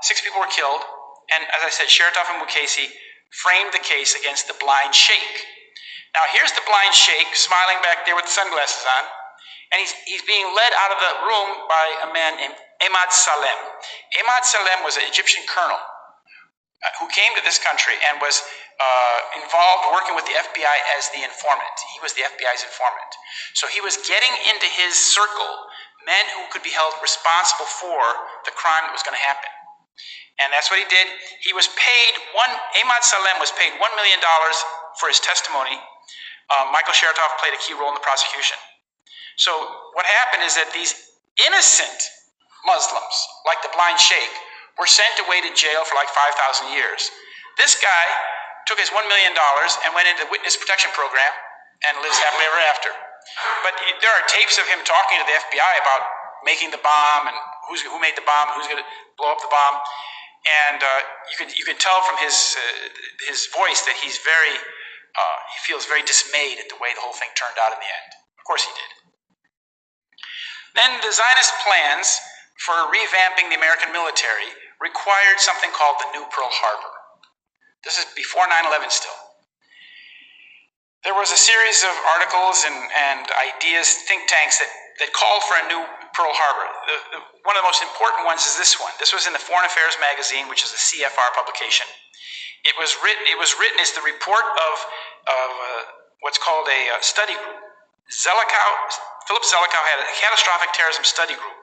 6 people were killed, and as I said, Chertoff and Mukasey framed the case against the blind sheikh. Now here's the blind sheikh smiling back there with the sunglasses on, and he's being led out of the room by a man named Ahmad Salem. Ahmad Salem was an Egyptian colonel who came to this country and was involved working with the FBI as the informant. He was the FBI's informant. So he was getting into his circle men who could be held responsible for the crime that was going to happen. And that's what he did. Ahmad Salem was paid $1 million for his testimony. Michael Chertoff played a key role in the prosecution. So what happened is that these innocent Muslims, like the blind sheikh, were sent away to jail for like 5,000 years. This guy took his $1 million and went into the witness protection program and lives happily ever after. But there are tapes of him talking to the FBI about making the bomb and who made the bomb, who's going to blow up the bomb. And you can tell from his voice that he feels very dismayed at the way the whole thing turned out in the end. Of course he did. Then the Zionist plans for revamping the American military required something called the New Pearl Harbor. This is before 9/11 still. There was a series of articles and ideas, think tanks that called for a new Pearl Harbor. One of the most important ones is this one. This was in the Foreign Affairs magazine, which is a CFR publication. It was written as the report of what's called a study group. Philip Zelikow had a catastrophic terrorism study group.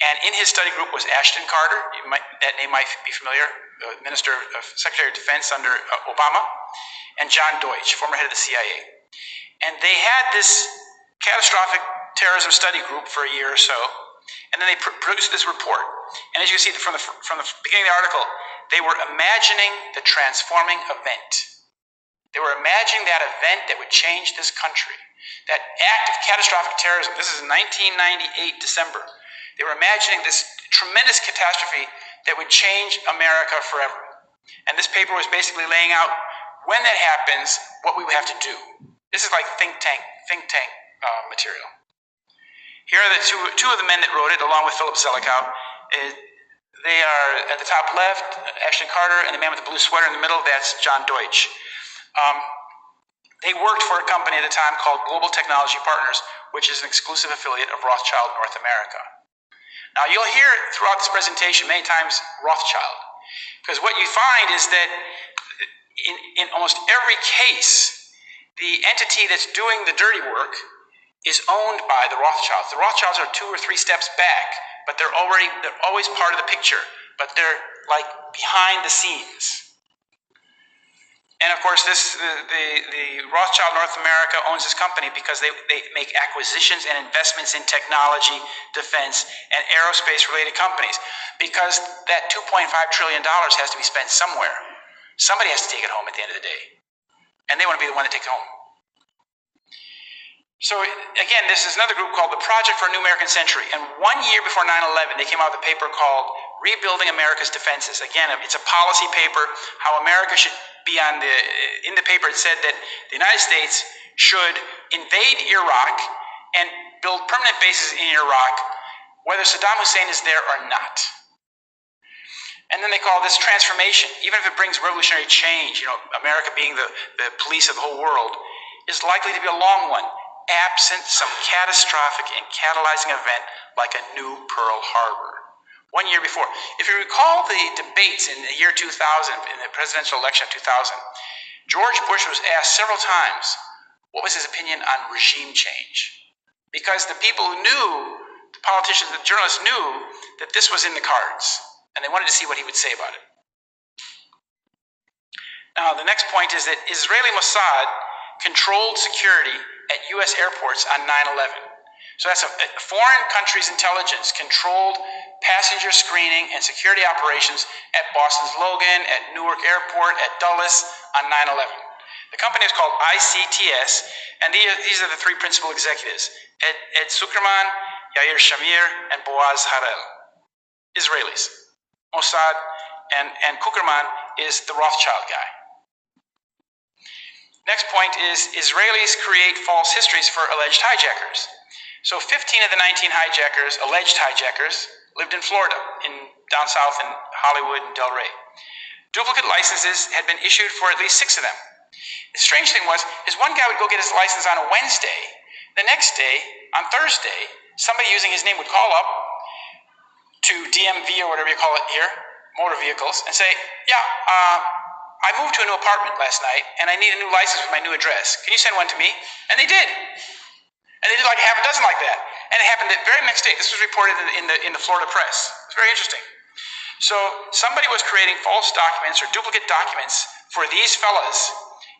And in his study group was Ashton Carter, that name might be familiar, Secretary of Defense under Obama, and John Deutsch, former head of the CIA. And they had this catastrophic terrorism study group for a year or so, and then they produced this report. And as you see from the beginning of the article, they were imagining the transforming event. They were imagining that event that would change this country, that act of catastrophic terrorism. This is 1998, December. They were imagining this tremendous catastrophe that would change America forever. And this paper was basically laying out, when that happens, what we would have to do. This is like think tank material. Here are the two of the men that wrote it, along with Philip Zelikow. They are at the top left, Ashton Carter, and the man with the blue sweater in the middle, that's John Deutsch. They worked for a company at the time called Global Technology Partners, which is an exclusive affiliate of Rothschild North America. Now, you'll hear throughout this presentation many times Rothschild, because what you find is that in almost every case, The entity that's doing the dirty work is owned by the Rothschilds. The Rothschilds are 2 or 3 steps back, but they're always part of the picture, but they're like behind the scenes. And of course, the Rothschild North America owns this company because they make acquisitions and investments in technology, defense, and aerospace-related companies. Because that $2.5 trillion has to be spent somewhere. Somebody has to take it home at the end of the day. And they want to be the one to take it home. So again, this is another group called the Project for a New American Century. And 1 year before 9/11, they came out with a paper called Rebuilding America's Defenses. Again, it's a policy paper, how America should be in the paper it said that the United States should invade Iraq and build permanent bases in Iraq, whether Saddam Hussein is there or not. And then they call this transformation, even if it brings revolutionary change, America being the police of the whole world, is likely to be a long one, absent some catastrophic and catalyzing event like a new Pearl Harbor. 1 year before. If you recall the debates in the year 2000, in the presidential election of 2000, George Bush was asked several times what was his opinion on regime change. Because the people who knew, the politicians, the journalists knew that this was in the cards, and they wanted to see what he would say about it. Now, the next point is that Israeli Mossad controlled security at U.S. airports on 9/11. So that's a foreign country's intelligence controlled passenger screening and security operations at Boston's Logan, at Newark Airport, at Dulles on 9/11. The company is called ICTS, and these are the 3 principal executives: Ed Zuckerman, Yair Shamir, and Boaz Harel. Israelis. Mossad and Zuckerman is the Rothschild guy. Next point is Israelis create false histories for alleged hijackers. So 15 of the 19 hijackers, alleged hijackers, lived in Florida, down south in Hollywood and Delray. Duplicate licenses had been issued for at least 6 of them. The strange thing was, one guy would go get his license on a Wednesday. The next day, on Thursday, somebody using his name would call up to DMV or whatever you call it here, motor vehicles, and say, yeah, I moved to a new apartment last night and I need a new license for my new address. Can you send one to me? And they did. And they did like half a dozen like that. And it happened the very next day. This was reported in the Florida press. It's very interesting. So somebody was creating false documents or duplicate documents for these fellas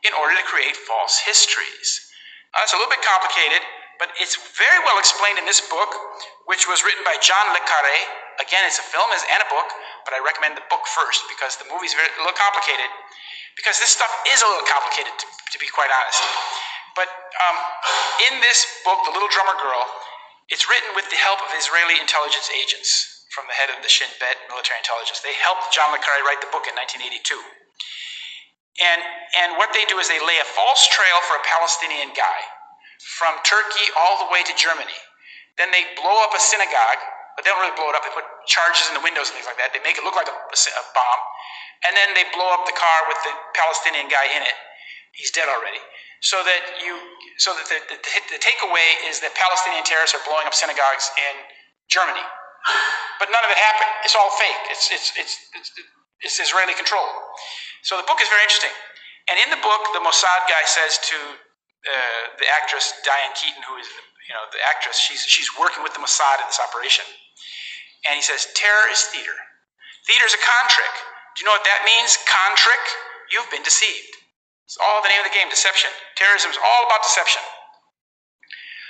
in order to create false histories. Now, that's a little bit complicated, but it's very well explained in this book, which was written by John Le Carré. Again, it's a film and a book, but I recommend the book first because the movie's a little complicated. Because this stuff is a little complicated, to be quite honest. But in this book, The Little Drummer Girl, it's written with the help of Israeli intelligence agents from the head of the Shin Bet military intelligence. They helped John Le Carré write the book in 1982. And what they do is they lay a false trail for a Palestinian guy from Turkey all the way to Germany. Then they blow up a synagogue, but they don't really blow it up. They put charges in the windows and things like that. They make it look like a bomb. And then they blow up the car with the Palestinian guy in it. He's dead already. So that the takeaway is that Palestinian terrorists are blowing up synagogues in Germany. But none of it happened. It's all fake. It's Israeli control. So the book is very interesting. And in the book, the Mossad guy says to the actress Diane Keaton, who is the actress, she's working with the Mossad in this operation. And he says, terror is theater. Theater is a con trick. Do you know what that means? Con trick? You've been deceived. It's all the name of the game, deception. Terrorism is all about deception.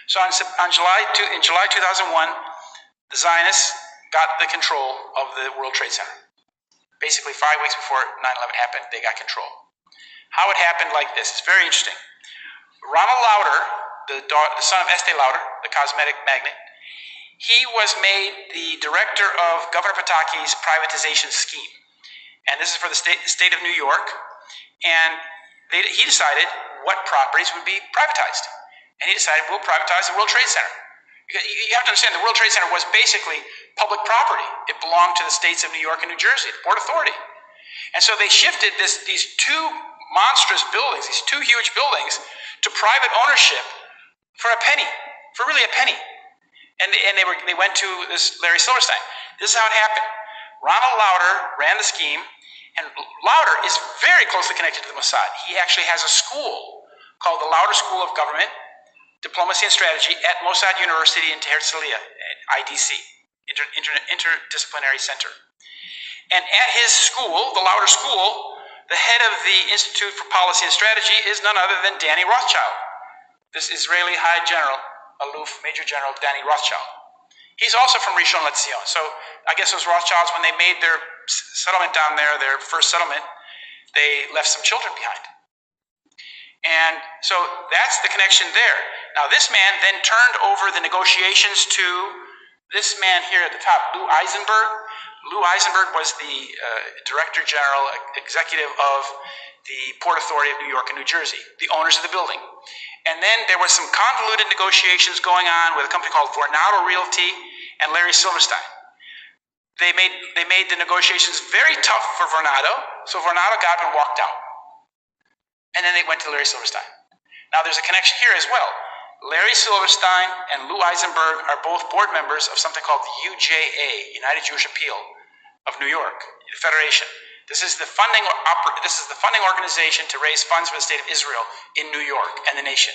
So in July 2001, the Zionists got the control of the World Trade Center. Basically, 5 weeks before 9/11 happened, they got control. How it happened like this, it's very interesting. Ronald Lauder, the son of Estee Lauder, the cosmetic magnate, he was made the director of Governor Pataki's privatization scheme. And this is for the state of New York. And he decided what properties would be privatized. And he decided we'll privatize the World Trade Center. You have to understand the World Trade Center was basically public property. It belonged to the states of New York and New Jersey, the Port Authority. And so they shifted these 2 monstrous buildings, these 2 huge buildings, to private ownership for a penny, for really a penny. And they went to this Larry Silverstein. This is how it happened. Ronald Lauder ran the scheme, and Lauder is very closely connected to the Mossad. He actually has a school called the Lauder School of Government, Diplomacy and Strategy at Mossad University in Herzliya, IDC, Interdisciplinary Center. And at his school, the Lauder School, the head of the Institute for Policy and Strategy is none other than Danny Rothschild, this Israeli High General, Aloof Major General Danny Rothschild. He's also from Rishon LeZion. So I guess those Rothschilds, when they made their settlement down there, their first settlement, they left some children behind. And so that's the connection there. Now this man then turned over the negotiations to this man here at the top, Lou Eisenberg. Lou Eisenberg was the Director General, Executive of the Port Authority of New York and New Jersey, the owners of the building. And then there was some convoluted negotiations going on with a company called Vornado Realty and Larry Silverstein. They made the negotiations very tough for Vornado, so Vornado got up and walked out. And then they went to Larry Silverstein. Now there's a connection here as well. Larry Silverstein and Lou Eisenberg are both board members of something called the UJA, United Jewish Appeal of New York, the Federation. This is the funding organization to raise funds for the state of Israel in New York and the nation.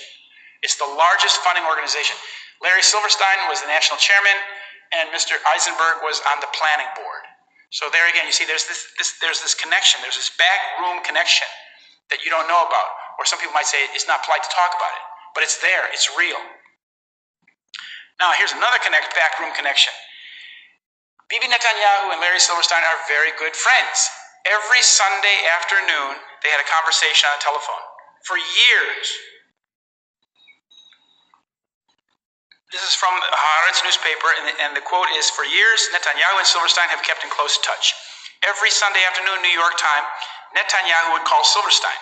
It's the largest funding organization. Larry Silverstein was the national chairman, and Mr. Eisenberg was on the planning board. So there again, you see there's this connection, there's this backroom connection that you don't know about, or some people might say it's not polite to talk about it, but it's there, it's real. Now here's another backroom connection. Bibi Netanyahu and Larry Silverstein are very good friends. Every Sunday afternoon, they had a conversation on the telephone for years. This is from the Haaretz newspaper, and the quote is, "For years, Netanyahu and Silverstein have kept in close touch. Every Sunday afternoon, New York time, Netanyahu would call Silverstein.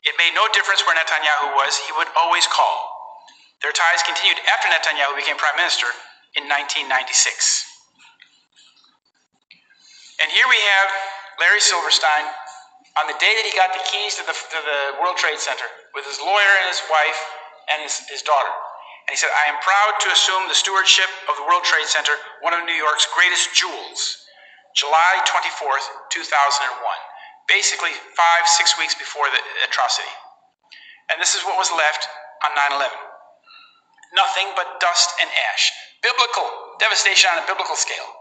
It made no difference where Netanyahu was, he would always call. Their ties continued after Netanyahu became prime minister in 1996. And here we have Larry Silverstein on the day that he got the keys to the World Trade Center with his lawyer and his wife and his daughter. And he said, "I am proud to assume the stewardship of the World Trade Center, one of New York's greatest jewels, July 24th, 2001. Basically 5-6 weeks before the atrocity. And this is what was left on 9/11. Nothing but dust and ash. Biblical devastation on a biblical scale.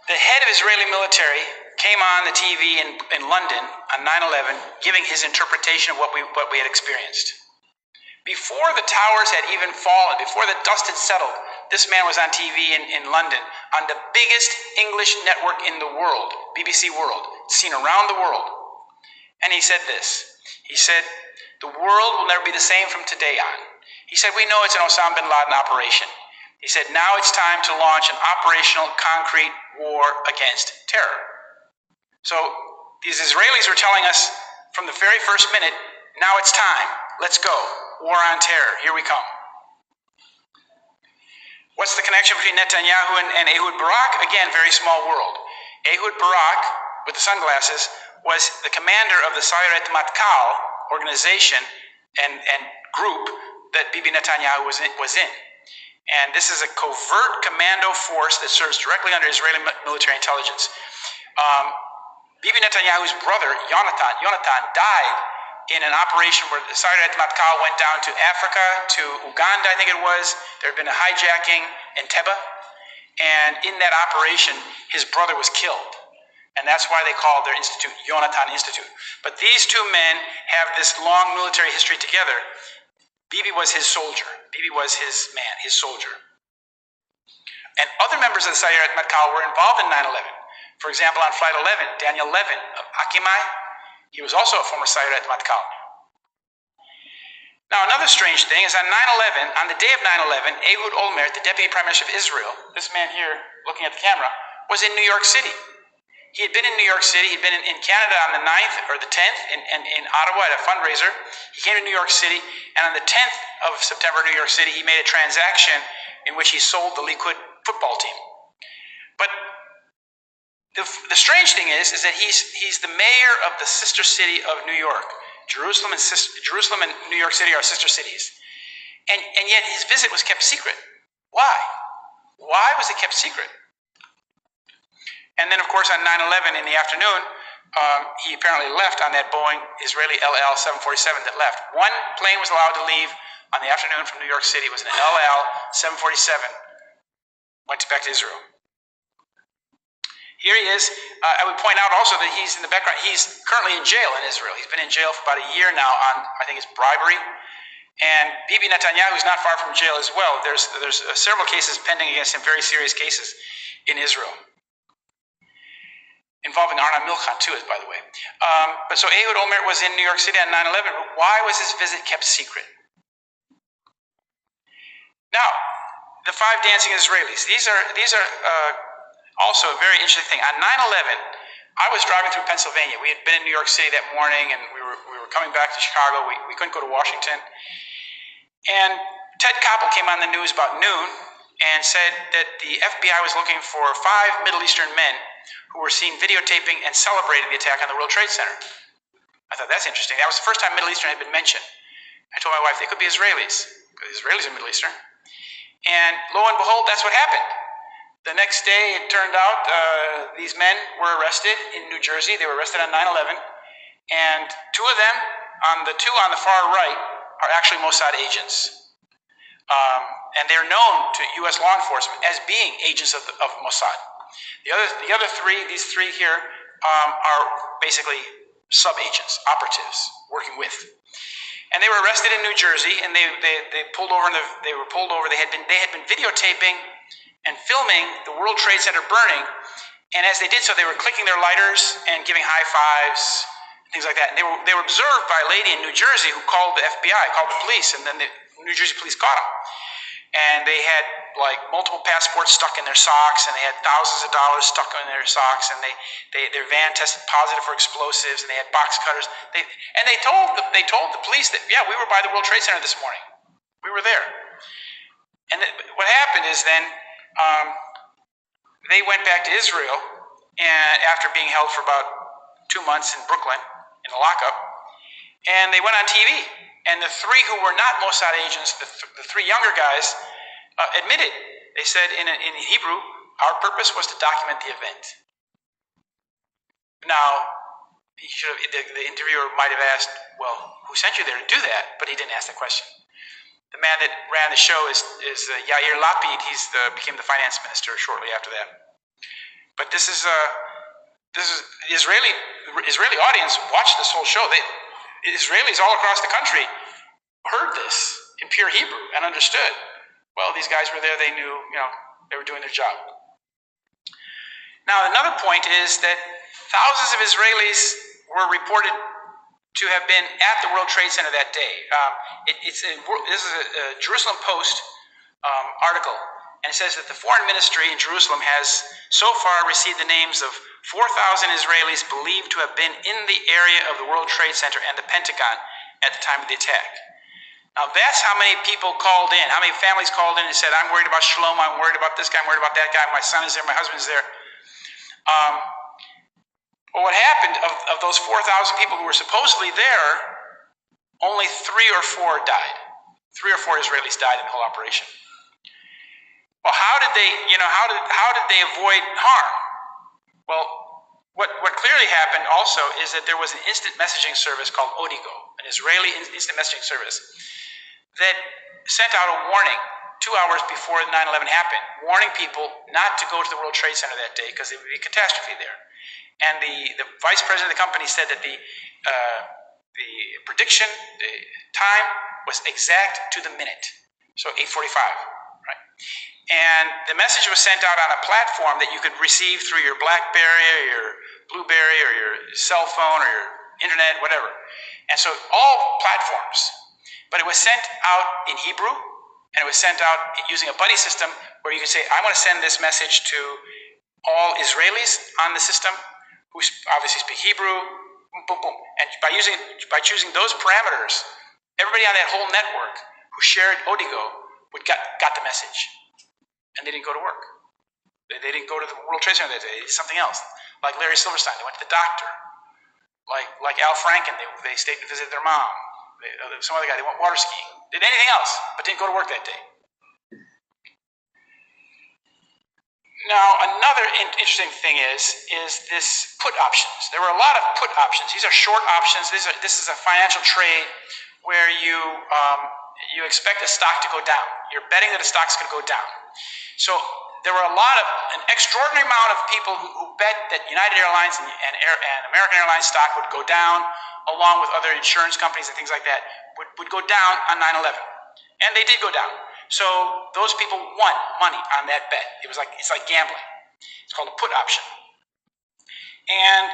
The head of Israeli military came on the TV in London on 9/11, giving his interpretation of what we had experienced. Before the towers had even fallen, before the dust had settled, this man was on TV in London on the biggest English network in the world, BBC World, seen around the world. And he said this. He said, "The world will never be the same from today on." He said, "We know it's an Osama bin Laden operation." He said, "Now it's time to launch an operational, concrete war against terror." So these Israelis were telling us from the very first minute, now it's time. Let's go. War on terror. Here we come. What's the connection between Netanyahu and Ehud Barak? Again, very small world. Ehud Barak, with the sunglasses, was the commander of the Sayeret Matkal organization and group that Bibi Netanyahu was in. And this is a covert commando force that serves directly under Israeli military intelligence. Bibi Netanyahu's brother, Yonatan, died in an operation where the Sayeret Matkal went down to Africa, to Uganda, I think it was. There had been a hijacking in Teba. And in that operation, his brother was killed. And that's why they called their institute Yonatan Institute. But these two men have this long military history together. Bibi was his soldier. Bibi was his man, his soldier. And other members of the Sayeret Matkal were involved in 9/11. For example, on Flight 11, Daniel Levin of Akimai, he was also a former Sayeret Matkal. Now, another strange thing is on 9/11, on the day of 9/11, Ehud Olmert, the Deputy Prime Minister of Israel, this man here looking at the camera, was in New York City. He had been in New York City. He'd been in Canada on the 9th or the 10th, and in Ottawa at a fundraiser. He came to New York City, and on the 10th of September, New York City, he made a transaction in which he sold the Likud football team. But the strange thing is that he's the mayor of the sister city of New York. Jerusalem and New York City are sister cities. And yet his visit was kept secret. Why? Why was it kept secret? And then, of course, on 9/11 in the afternoon, he apparently left on that Boeing Israeli LL 747 that left. One plane was allowed to leave on the afternoon from New York City. It was an LL 747. Went back to Israel. Here he is. I would point out also that he's in the background. He's currently in jail in Israel. He's been in jail for about a year now on, I think it's bribery. And Bibi Netanyahu is not far from jail as well. There's several cases pending against him, very serious cases in Israel. Involving Arnon Milchan too, by the way. But so Ehud Olmert was in New York City on 9/11. But why was his visit kept secret? Now, the 5 dancing Israelis. These are also a very interesting thing. On 9/11, I was driving through Pennsylvania. We had been in New York City that morning, and we were coming back to Chicago. We couldn't go to Washington. And Ted Koppel came on the news about noon and said that the FBI was looking for 5 Middle Eastern men who were seen videotaping and celebrating the attack on the World Trade Center. I thought, that's interesting. That was the first time Middle Eastern had been mentioned. I told my wife, they could be Israelis, because Israelis are Middle Eastern. And lo and behold, that's what happened. The next day, it turned out these men were arrested in New Jersey. They were arrested on 9/11. And 2 of them, the 2 on the far right, are actually Mossad agents. And they're known to U.S. law enforcement as being agents of Mossad. The other 3, these 3 here, are basically sub-agents, operatives, working with. And they were arrested in New Jersey, and they pulled over. They were pulled over. They had been videotaping and filming the World Trade Center burning. And as they did so, they were clicking their lighters and giving high fives, things like that. And they were observed by a lady in New Jersey who called the FBI, called the police, and then the New Jersey police caught them. And they had like multiple passports stuck in their socks, and they had thousands of dollars stuck in their socks, and their van tested positive for explosives, and they had box cutters. They told the police that, yeah, we were by the World Trade Center this morning. We were there. And what happened is then they went back to Israel, and after being held for about 2 months in Brooklyn in a lockup, and they went on TV. And the 3 who were not Mossad agents, the 3 younger guys, admitted. They said in Hebrew, our purpose was to document the event. Now, the interviewer might have asked, well, who sent you there to do that? But he didn't ask the question. The man that ran the show is Yair Lapid. He became the finance minister shortly after that. But this is the Israeli audience watched this whole show. Israelis all across the country heard this in pure Hebrew and understood. Well, these guys were there. They knew, they were doing their job. Now, another point is that thousands of Israelis were reported to have been at the World Trade Center that day. This is a Jerusalem Post article, and it says that the foreign ministry in Jerusalem has so far received the names of 4,000 Israelis believed to have been in the area of the World Trade Center and the Pentagon at the time of the attack. Now, that's how many people called in, how many families called in and said, I'm worried about Shalom, I'm worried about this guy, I'm worried about that guy, my son is there, my husband's there. Well, what happened, of those 4,000 people who were supposedly there, only 3 or 4 died. 3 or 4 Israelis died in the whole operation. Well, how did they avoid harm? Well, what clearly happened also is that there was an instant messaging service called Odigo, an Israeli instant messaging service, that sent out a warning 2 hours before 9/11 happened, warning people not to go to the World Trade Center that day because there would be a catastrophe there. And the vice president of the company said that the prediction, the time was exact to the minute, so 8:45, right? And the message was sent out on a platform that you could receive through your BlackBerry or your Blueberry or your cell phone or your internet, whatever. And so all platforms. But it was sent out in Hebrew, and it was sent out using a buddy system where you could say, I want to send this message to all Israelis on the system who obviously speak Hebrew, boom, boom, boom. And by choosing those parameters, everybody on that whole network who shared Odigo got the message. And they didn't go to work. They didn't go to the World Trade Center that day. They did something else. Like Larry Silverstein, they went to the doctor. Like Al Franken, they stayed and visited their mom. Some other guy, they went water skiing. Did anything else, but didn't go to work that day. Now, another interesting thing is this put options. There were a lot of put options. These are short options. This is a financial trade where you expect a stock to go down. You're betting that a stock's going to go down. So there were an extraordinary amount of people who bet that United Airlines and American Airlines stock would go down, along with other insurance companies and things like that, would go down on 9/11. And they did go down. So those people won money on that bet. It's like gambling. It's called a put option. And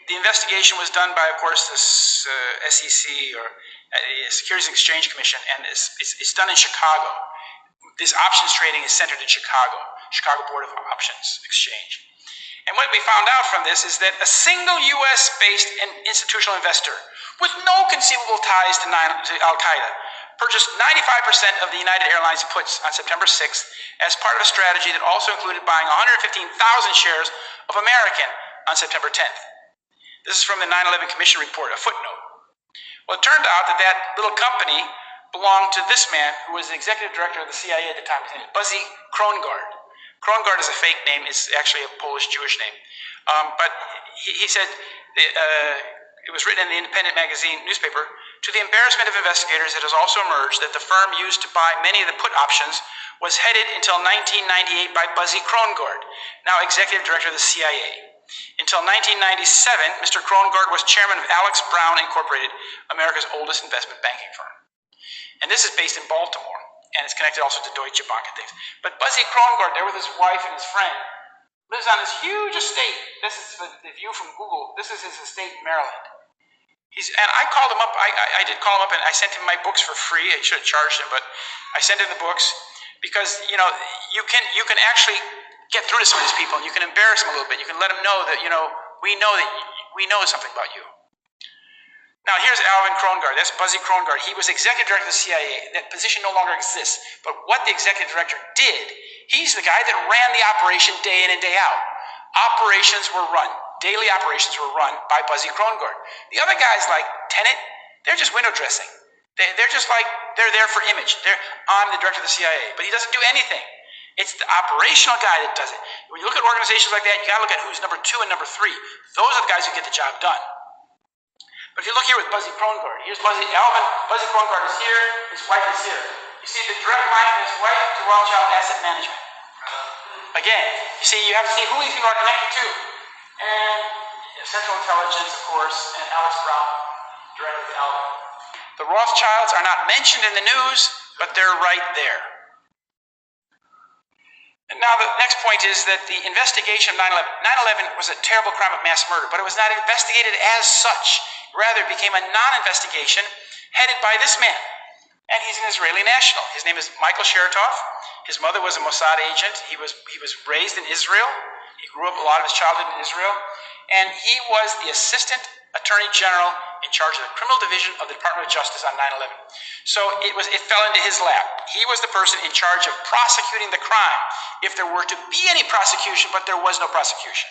the investigation was done by, of course, this SEC, or Securities and Exchange Commission, and it's done in Chicago. This options trading is centered in Chicago Board of Options Exchange. And what we found out from this is that a single U.S.-based institutional investor with no conceivable ties to Al-Qaeda purchased 95% of the United Airlines puts on September 6th as part of a strategy that also included buying 115,000 shares of American on September 10th. This is from the 9/11 Commission report, a footnote. Well, it turned out that little company belonged to this man who was the executive director of the CIA at the time. His name is Buzzy Krongard. Krongard is a fake name. It's actually a Polish Jewish name. But he said, it was written in the Independent newspaper, to the embarrassment of investigators, it has also emerged that the firm used to buy many of the put options was headed until 1998 by Buzzy Krongard, now executive director of the CIA. Until 1997, Mr. Krongard was chairman of Alex Brown Incorporated, America's oldest investment banking firm. And this is based in Baltimore, and it's connected also to Deutsche Bank and things. But Buzzy Krongard, there with his wife and his friend, lives on this huge estate. This is the view from Google. This is his estate in Maryland. And I called him up. I did call him up, and I sent him my books for free. I should have charged him, but I sent him the books because you can actually get through to some of these people, and you can embarrass them a little bit. You can let them know that we know something about you. Now here's Alvin Krongard. That's Buzzy Krongard. He was executive director of the CIA. That position no longer exists. But what the executive director did, he's the guy that ran the operation day in and day out. Daily operations were run by Buzzy Krongard. The other guys like Tenet, they're just window dressing. They're just like, they're there for image. I'm the director of the CIA, but he doesn't do anything. It's the operational guy that does it. When you look at organizations like that, you gotta look at who's number 2 and number 3. Those are the guys who get the job done. But if you look here with Buzzy Krongard, here's Buzzy Krongard is here, his wife is here. You see the direct line from his wife to Rothschild Asset Management. Again, you see, you have to see who these people are connected to. And Central Intelligence, of course, and Alex Brown, director of Alvin. The Rothschilds are not mentioned in the news, but they're right there. And now the next point is that the investigation of 9/11 was a terrible crime of mass murder, but it was not investigated as such. Rather, it became a non-investigation headed by this man. And he's an Israeli national. His name is Michael Chertoff. His mother was a Mossad agent. He was raised in Israel. He grew up a lot of his childhood in Israel. And he was the assistant attorney general in charge of the criminal division of the Department of Justice on 9/11. So it fell into his lap. He was the person in charge of prosecuting the crime, if there were to be any prosecution, but there was no prosecution.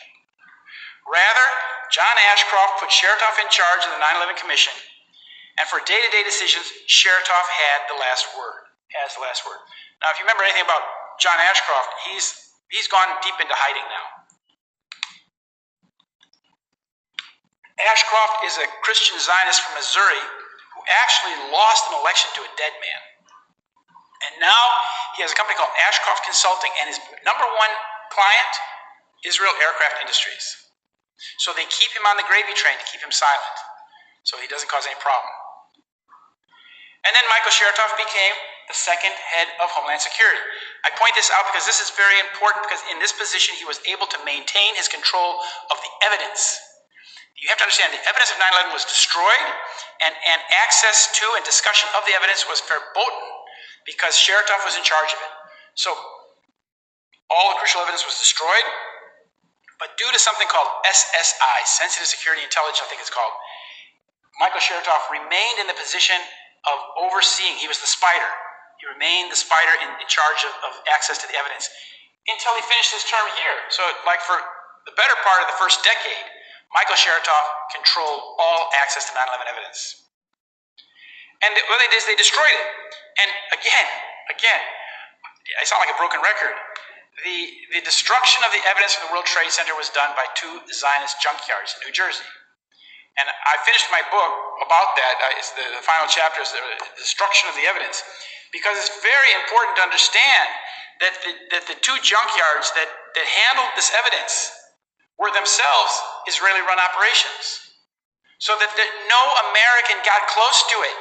Rather, John Ashcroft put Chertoff in charge of the 9/11 Commission, and for day-to-day decisions, Chertoff has the last word. Now, if you remember anything about John Ashcroft, he's gone deep into hiding now. Ashcroft is a Christian Zionist from Missouri who actually lost an election to a dead man. And now he has a company called Ashcroft Consulting, and his number one client, Israel Aircraft Industries. So they keep him on the gravy train to keep him silent, so he doesn't cause any problem. And then Michael Chertoff became the second head of Homeland Security. I point this out because this is very important, because in this position he was able to maintain his control of the evidence. You have to understand, the evidence of 9/11 was destroyed, and access to and discussion of the evidence was verboten because Chertoff was in charge of it. So all the crucial evidence was destroyed, but due to something called SSI, Sensitive Security Intelligence, I think it's called, Michael Chertoff remained in the position of overseeing. He was the spider. He remained the spider in charge of access to the evidence until he finished his term here. So like for the better part of the first decade, Michael Chertoff controlled all access to 9/11 evidence. And what they did is they destroyed it. And again, I sound like a broken record. the destruction of the evidence from the World Trade Center was done by 2 Zionist junkyards in New Jersey. And I finished my book about that. It's the final chapter is the destruction of the evidence, because it's very important to understand that the 2 junkyards that handled this evidence were themselves Israeli-run operations, so that no American got close to it.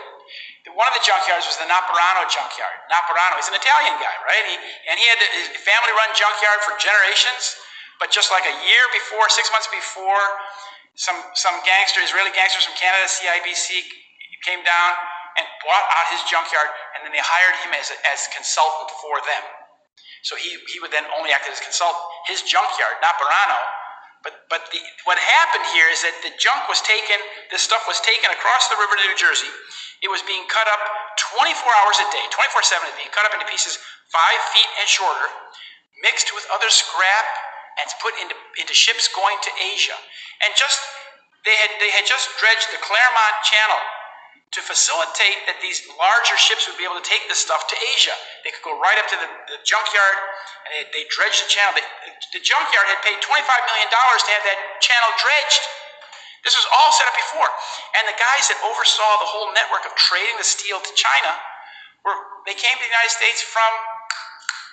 One of the junkyards was the Naparano junkyard. Naparano, he's an Italian guy, right? He had his family-run junkyard for generations, but just like a year before, 6 months before, some Israeli gangsters from Canada, CIBC, came down and bought out his junkyard, and then they hired him as consultant for them. So he would then only act as consultant. His junkyard, Naparano, but what happened here is that the junk was taken, this stuff was taken across the river to New Jersey. It was being cut up 24 hours a day, 24/7, it was being cut up into pieces 5 feet and shorter, mixed with other scrap, and put into ships going to Asia. And they had just dredged the Claremont Channel to facilitate that these larger ships would be able to take this stuff to Asia. They could go right up to the junkyard, and they dredged the channel. The junkyard had paid $25 million to have that channel dredged. This was all set up before. And the guys that oversaw the whole network of trading the steel to China, they came to the United States from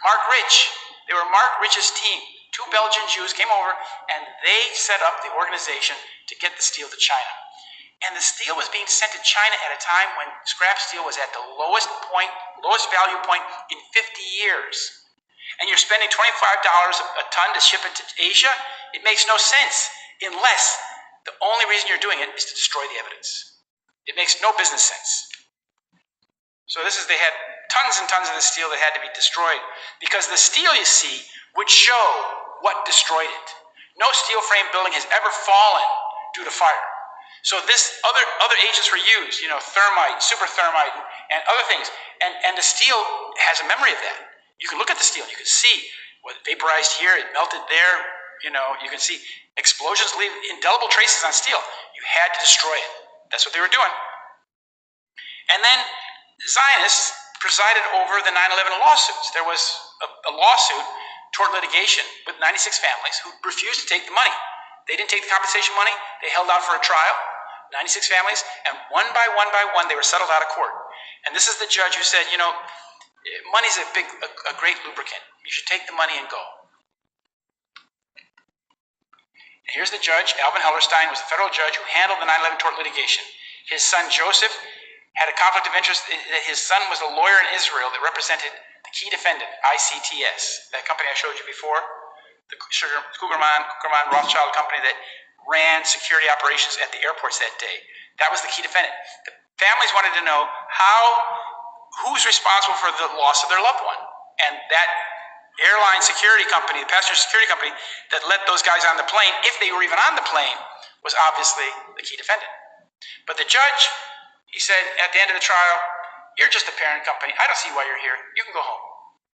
Mark Rich. They were Mark Rich's team. 2 Belgian Jews came over, and they set up the organization to get the steel to China. And the steel was being sent to China at a time when scrap steel was at the lowest value point in 50 years. And you're spending $25 a ton to ship it to Asia? It makes no sense unless the only reason you're doing it is to destroy the evidence. It makes no business sense. So they had tons and tons of the steel that had to be destroyed, because the steel, you see, would show what destroyed it. No steel frame building has ever fallen due to fire. So other agents were used, thermite, super thermite, and other things. And the steel has a memory of that. You can look at the steel, you can see what vaporized here, it melted there. You can see explosions leave indelible traces on steel. You had to destroy it. That's what they were doing. And then Zionists presided over the 9/11 lawsuits. There was a lawsuit, tort litigation, with 96 families who refused to take the money. They didn't take the compensation money. They held out for a trial, 96 families, and one by one, they were settled out of court. And this is the judge who said, money's a great lubricant. You should take the money and go. And here's the judge. Alvin Hellerstein was the federal judge who handled the 9/11 tort litigation. His son Joseph had a conflict of interest. His son was a lawyer in Israel that represented the key defendant, ICTS, that company I showed you before, the Kugerman Rothschild company that ran security operations at the airports that day. That was the key defendant. The families wanted to know who's responsible for the loss of their loved one. And that airline security company, the passenger security company that let those guys on the plane, if they were even on the plane, was obviously the key defendant. But the judge, he said at the end of the trial, you're just a parent company. I don't see why you're here. You can go home.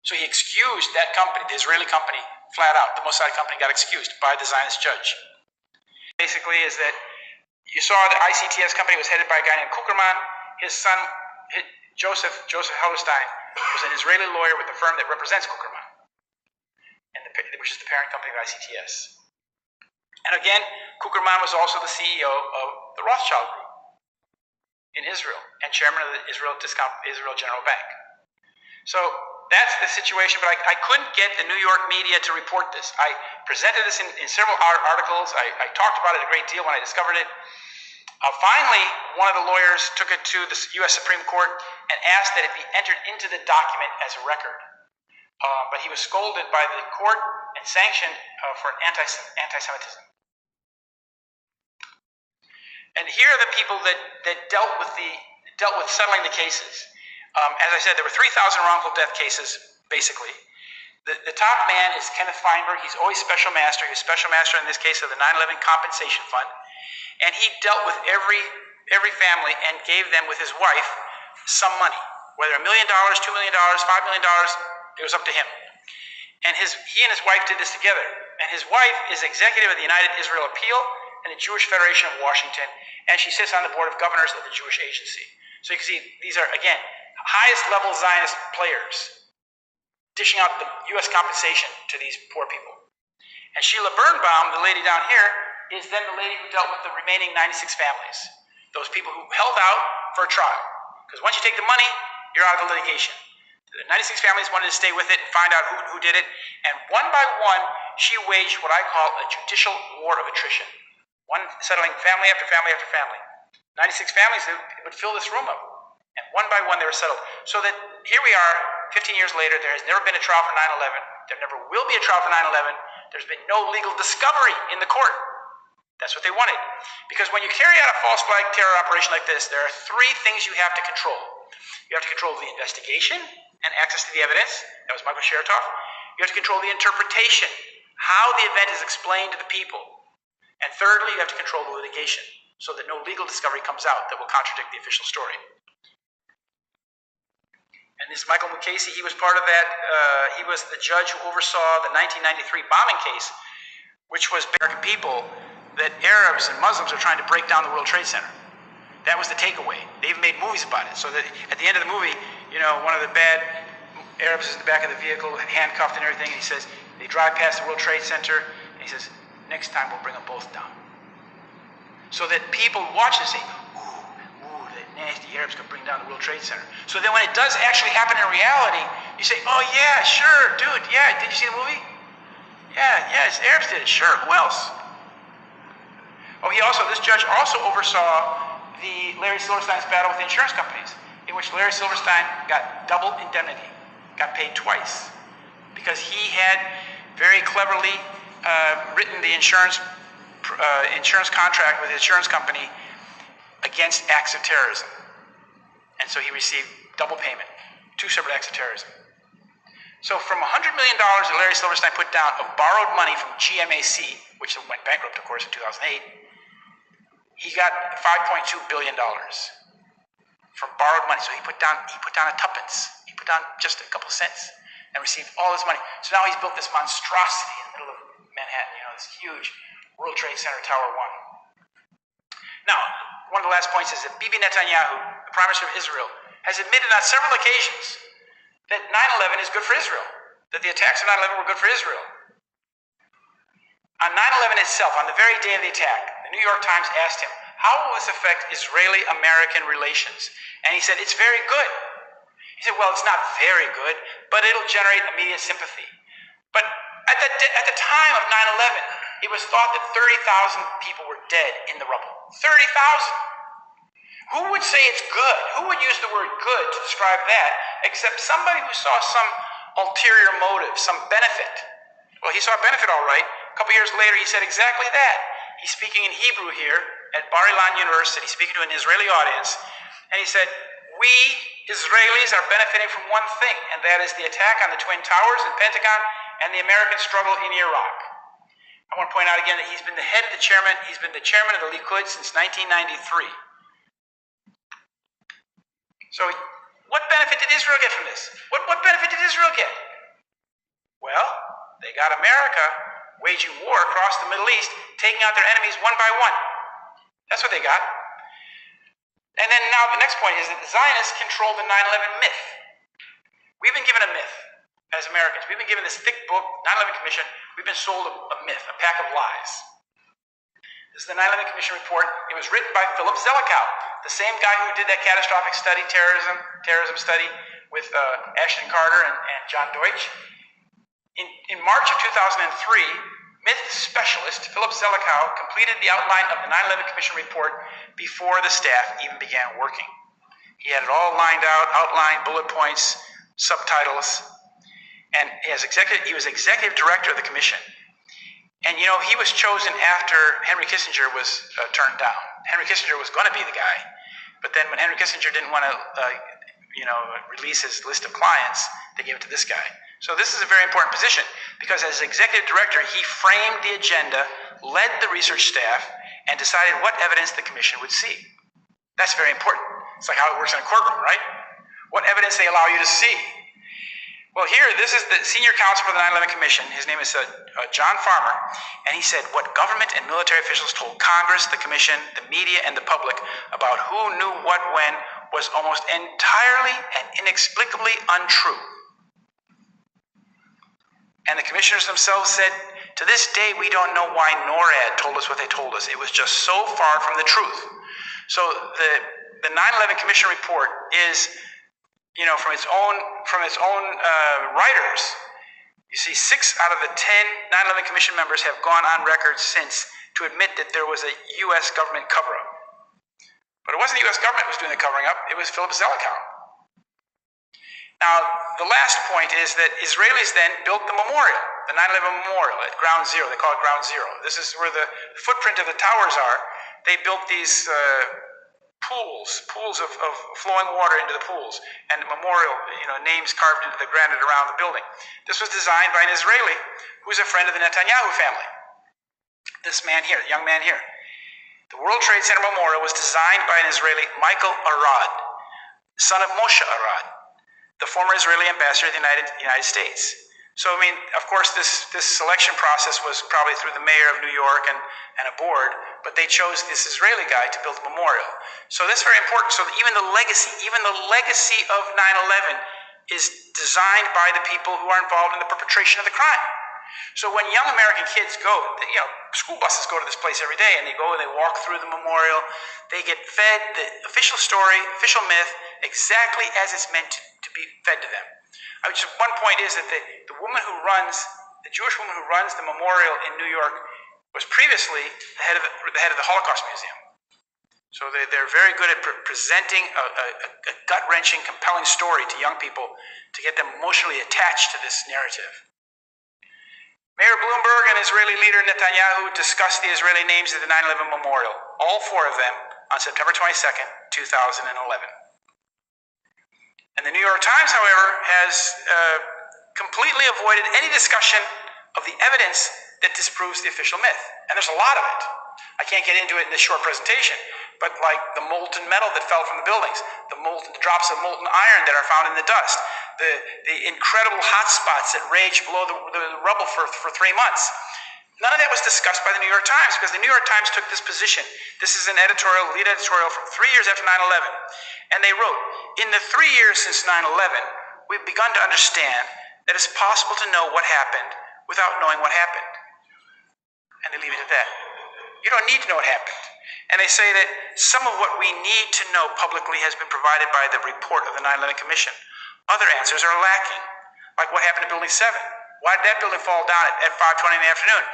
So he excused that company, the Israeli company, flat out. The Mossad company got excused by the Zionist judge. Basically is that you saw the ICTS company was headed by a guy named Kuckerman. His son, Joseph Hellerstein, was an Israeli lawyer with the firm that represents Kuckerman, which is the parent company of ICTS. And again, Kuckerman was also the CEO of the Rothschild Group in Israel and chairman of the Israel General Bank. So that's the situation, but I couldn't get the New York media to report this. I presented this in several articles. I talked about it a great deal when I discovered it. Finally, one of the lawyers took it to the U.S. Supreme Court and asked that it be entered into the document as a record. But he was scolded by the court and sanctioned for anti-Semitism. And here are the people that dealt with settling the cases. As I said, there were 3,000 wrongful death cases, basically. The top man is Kenneth Feinberg. He's always special master. He was special master in this case of the 9/11 Compensation Fund. And he dealt with every family and gave them, with his wife, some money. Whether $1 million, $2 million, $5 million, it was up to him. And he and his wife did this together. And his wife is executive of the United Israel Appeal and the Jewish Federation of Washington. And she sits on the board of governors of the Jewish Agency. So you can see these are, again, highest level Zionist players. dishing out the U.S. compensation to these poor people. And Sheila Birnbaum, the lady down here, is then the lady who dealt with the remaining 96 families, those people who held out for a trial. Because once you take the money, you're out of the litigation. The 96 families wanted to stay with it and find out who did it. And one by one, she waged what I call a judicial war of attrition. One settling family after family after family. 96 families would fill this room up. And one by one, they were settled. So that here we are, 15 years later, there has never been a trial for 9/11. There never will be a trial for 9/11. There's been no legal discovery in the court. That's what they wanted. Because when you carry out a false flag terror operation like this, there are three things you have to control. You have to control the investigation and access to the evidence. That was Michael Chertoff. You have to control the interpretation, how the event is explained to the people. And thirdly, you have to control the litigation so that no legal discovery comes out that will contradict the official story. And this Michael Mukasey, he was part of that. He was the judge who oversaw the 1993 bombing case, which was American people that Arabs and Muslims are trying to break down the World Trade Center. That was the takeaway. They even made movies about it. So that at the end of the movie, one of the bad Arabs is in the back of the vehicle, handcuffed and everything, and he says, they drive past the World Trade Center, and he says, next time we'll bring them both down. So that people watch and say, ooh, that nasty Arabs can bring down the World Trade Center. So then when it does actually happen in reality, you say, oh yeah, sure, dude, yeah, did you see the movie? Yeah, it's Arabs did it, sure, who else? Oh, this judge also oversaw the Larry Silverstein's battle with the insurance companies, in which Larry Silverstein got double indemnity, got paid twice, because he had very cleverly written the insurance contract with the insurance company against acts of terrorism. And so he received double payment, two separate acts of terrorism. So from $100 million that Larry Silverstein put down of borrowed money from GMAC, which went bankrupt, of course, in 2008, he got $5.2 billion from borrowed money. So he put down a tuppence. He put down just a couple cents and received all his money. So now he's built this monstrosity in the middle of Manhattan, this huge World Trade Center Tower 1. Now, one of the last points is that Bibi Netanyahu, the Prime Minister of Israel, has admitted on several occasions that 9/11 is good for Israel, that the attacks of 9/11 were good for Israel. On 9/11 itself, on the very day of the attack, the New York Times asked him, how will this affect Israeli-American relations? And he said, it's very good. He said, well, it's not very good, but it'll generate immediate sympathy. But at the time of 9/11, it was thought that 30,000 people were dead in the rubble. 30,000! Who would say it's good? Who would use the word good to describe that, except somebody who saw some ulterior motive, some benefit? Well, he saw a benefit all right. A couple years later, he said exactly that. He's speaking in Hebrew here at Bar-Ilan University, speaking to an Israeli audience, and he said, we Israelis are benefiting from one thing, and that is the attack on the Twin Towers and Pentagon and the American struggle in Iraq. I want to point out again that he's been the chairman of the Likud since 1993. So what benefit did Israel get from this? What benefit did Israel get? Well, they got America waging war across the Middle East, taking out their enemies one by one. That's what they got. And then now the next point is that the Zionists control the 9/11 myth. We've been given a myth as Americans. We've been given this thick book, 9/11 Commission. We've been sold a myth, a pack of lies. This is the 9/11 Commission report. It was written by Philip Zelikow, the same guy who did that catastrophic study, terrorism study with Ashton Carter and John Deutsch. In March of 2003, myth specialist Philip Zelikow completed the outline of the 9/11 Commission report before the staff even began working. He had it all lined out, outlined, bullet points, subtitles, and he was executive director of the commission. And he was chosen after Henry Kissinger was turned down. Henry Kissinger was going to be the guy, but then when Henry Kissinger didn't want to, release his list of clients, they gave it to this guy. So this is a very important position because as executive director, he framed the agenda, led the research staff, and decided what evidence the commission would see. That's very important. It's like how it works in a courtroom, right? What evidence they allow you to see. Well, here, this is the senior counsel for the 9/11 Commission. His name is John Farmer, and he said what government and military officials told Congress, the Commission, the media, and the public about who knew what when was almost entirely and inexplicably untrue. And the commissioners themselves said, to this day, we don't know why NORAD told us what they told us. It was just so far from the truth. So the 9/11 Commission report is, from its own writers. You see, 6 out of the 10 9/11 Commission members have gone on record since to admit that there was a U.S. government cover-up. But it wasn't the U.S. government who was doing the covering up, it was Philip Zelikow. Now, the last point is that Israelis then built the memorial, the 9/11 memorial at Ground Zero. They call it Ground Zero. This is where the footprint of the towers are. They built these pools of flowing water into the pools, and memorial, names carved into the granite around the building. This was designed by an Israeli who's a friend of the Netanyahu family. This man here, the young man here. The World Trade Center Memorial was designed by an Israeli, Michael Arad, son of Moshe Arad, the former Israeli ambassador to the United States. So, of course, this selection process was probably through the mayor of New York and a board, but they chose this Israeli guy to build the memorial. So that's very important. So even the legacy of 9/11 is designed by the people who are involved in the perpetration of the crime. So when young American kids go, school buses go to this place every day, and they go and they walk through the memorial, they get fed the official story, official myth, exactly as it's meant to be fed to them. Just one point is that the Jewish woman who runs the memorial in New York was previously the head of the Holocaust Museum. So they're very good at presenting a gut-wrenching, compelling story to young people to get them emotionally attached to this narrative. Mayor Bloomberg and Israeli leader Netanyahu discussed the Israeli names at the 9/11 memorial, all 4 of them, on September 22nd, 2011. And the New York Times, however, has completely avoided any discussion of the evidence that disproves the official myth. And there's a lot of it. I can't get into it in this short presentation, but like the molten metal that fell from the buildings, the drops of molten iron that are found in the dust, the incredible hot spots that rage below the rubble for 3 months. None of that was discussed by the New York Times, because the New York Times took this position. This is an lead editorial from 3 years after 9/11. And they wrote, in the 3 years since 9/11, we've begun to understand that it's possible to know what happened without knowing what happened. And they leave it at that. You don't need to know what happened. And they say that some of what we need to know publicly has been provided by the report of the 9/11 Commission. Other answers are lacking, like what happened to Building 7. Why did that building fall down at 5:20 in the afternoon?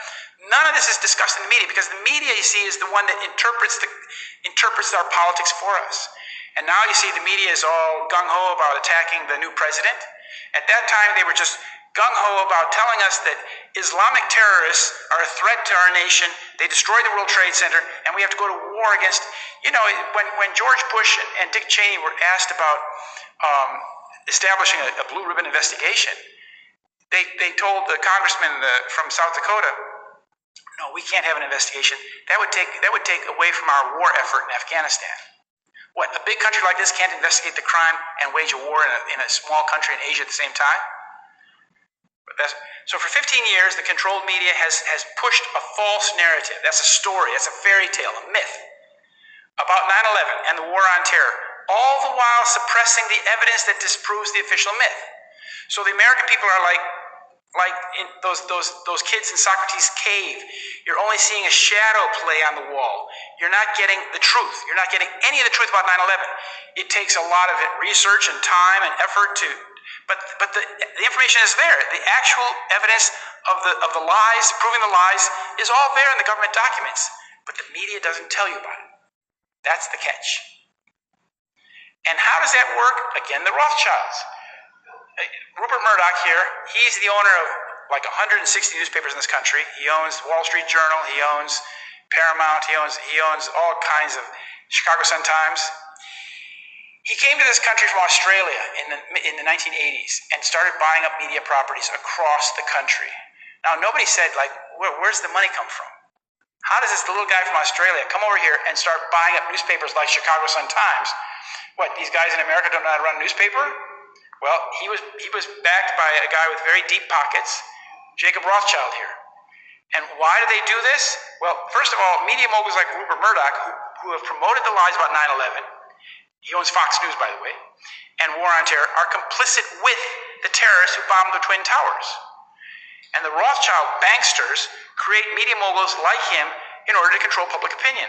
None of this is discussed in the media, because the media, you see, is the one that interprets our politics for us. And now you see the media is all gung-ho about attacking the new president. At that time, they were just gung-ho about telling us that Islamic terrorists are a threat to our nation. They destroyed the World Trade Center, and we have to go to war against... when George Bush and Dick Cheney were asked about establishing a blue ribbon investigation, they told the congressman from South Dakota, no, we can't have an investigation. That would take away from our war effort in Afghanistan. What, a big country like this can't investigate the crime and wage a war in a small country in Asia at the same time? So for 15 years, the controlled media has pushed a false narrative. That's a story, that's a fairy tale, a myth about 9/11 and the war on terror, all the while suppressing the evidence that disproves the official myth. So the American people are like in those kids in Socrates' cave. You're only seeing a shadow play on the wall. You're not getting the truth. You're not getting any of the truth about 9/11. It takes a lot of research and time and effort but the information is there. The actual evidence of the lies, proving the lies, is all there in the government documents. But the media doesn't tell you about it. That's the catch. And how does that work? Again, the Rothschilds. Rupert Murdoch here, he's the owner of like 160 newspapers in this country. He owns Wall Street Journal, he owns Paramount, he owns all kinds of Chicago Sun-Times. He came to this country from Australia in the 1980s and started buying up media properties across the country. Now, nobody said, like, where's the money come from? How does this little guy from Australia come over here and start buying up newspapers like Chicago Sun-Times? What, these guys in America don't know how to run a newspaper? Well, he was backed by a guy with very deep pockets, Jacob Rothschild here. And why do they do this? Well, first of all, media moguls like Rupert Murdoch, who have promoted the lies about 9/11, he owns Fox News, by the way, and war on terror, are complicit with the terrorists who bombed the Twin Towers. And the Rothschild banksters create media moguls like him in order to control public opinion.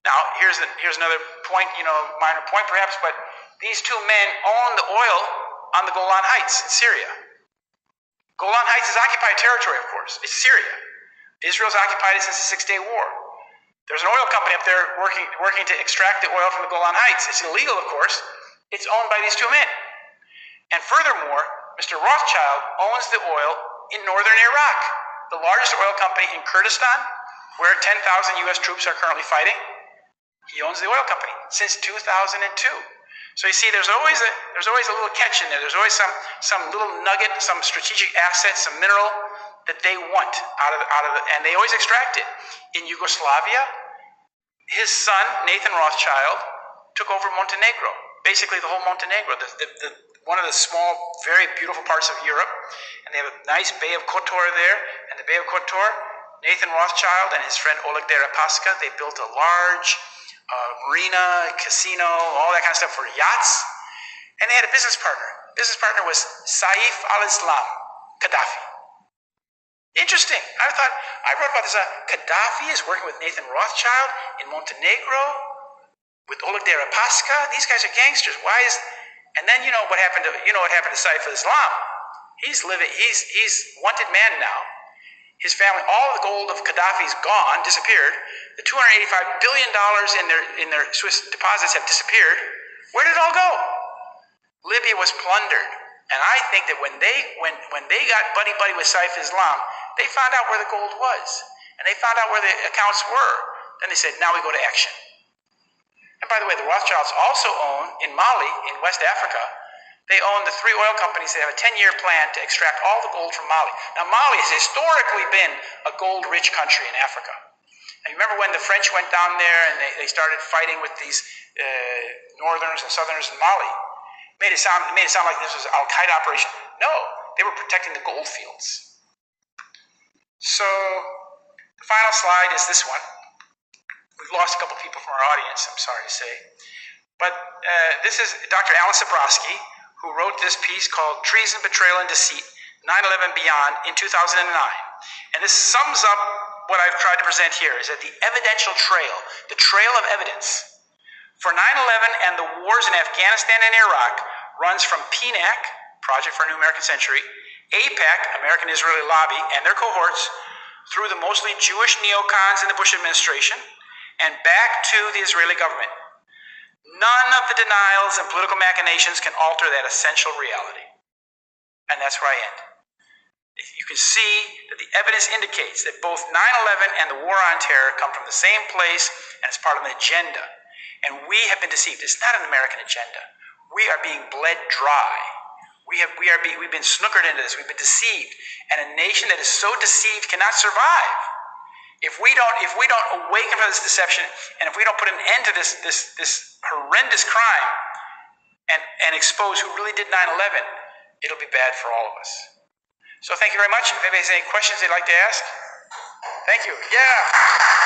Now, here's another point, minor point perhaps, but these two men own the oil on the Golan Heights in Syria. Golan Heights is occupied territory, of course. It's Syria. Israel's occupied it since the Six-Day War. There's an oil company up there working to extract the oil from the Golan Heights. It's illegal, of course. It's owned by these two men. And furthermore, Mr. Rothschild owns the oil in northern Iraq, the largest oil company in Kurdistan, where 10,000 U.S. troops are currently fighting. He owns the oil company since 2002. So you see, there's always a little catch in there. There's always some little nugget, some strategic asset, some mineral that they want out of and they always extract it. In Yugoslavia, his son Nathan Rothschild took over Montenegro, basically the whole Montenegro, one of the small, very beautiful parts of Europe, and they have a nice Bay of Kotor there. And the Bay of Kotor, Nathan Rothschild and his friend Oleg Deripaska, they built a large marina, casino, all that kind of stuff for yachts. And they had a business partner. Business partner was Saif al-Islam Gaddafi. Interesting. I wrote about this. Gaddafi is working with Nathan Rothschild in Montenegro with Oleg Deripaska. These guys are gangsters. Why is? And then you know what happened to Saif al-Islam. He's wanted man now. His family, all the gold of Gaddafi's gone, disappeared. The $285 billion in their Swiss deposits have disappeared. Where did it all go? Libya was plundered. And I think that when they got buddy with Saif al-Islam, they found out where the gold was. And they found out where the accounts were. Then they said, now we go to action. And by the way, the Rothschilds also own, in Mali, in West Africa, they own the 3 oil companies that have a 10-year plan to extract all the gold from Mali. Now, Mali has historically been a gold-rich country in Africa. And you remember when the French went down there and they started fighting with these northerners and southerners in Mali? Made it sound like this was an Al-Qaeda operation. No, they were protecting the gold fields. So, the final slide is this one. We've lost a couple people from our audience, I'm sorry to say. But this is Dr. Alan Sabrowski, who wrote this piece called Treason, Betrayal, and Deceit, 9/11 Beyond in 2009. And this sums up what I've tried to present here, is that the evidential trail, the trail of evidence for 9/11 and the wars in Afghanistan and Iraq runs from PNAC, Project for a New American Century, AIPAC, American Israeli Lobby, and their cohorts, through the mostly Jewish neocons in the Bush administration, and back to the Israeli government. None of the denials and political machinations can alter that essential reality. And that's where I end. You can see that the evidence indicates that both 9/11 and the war on terror come from the same place and it's part of an agenda. And we have been deceived. It's not an American agenda. We are being bled dry. We've been snookered into this. We've been deceived. And a nation that is so deceived cannot survive. If we don't awaken from this deception, and if we don't put an end to this horrendous crime and expose who really did 9/11, it'll be bad for all of us. So thank you very much. If anybody has any questions they'd like to ask. Thank you. Yeah.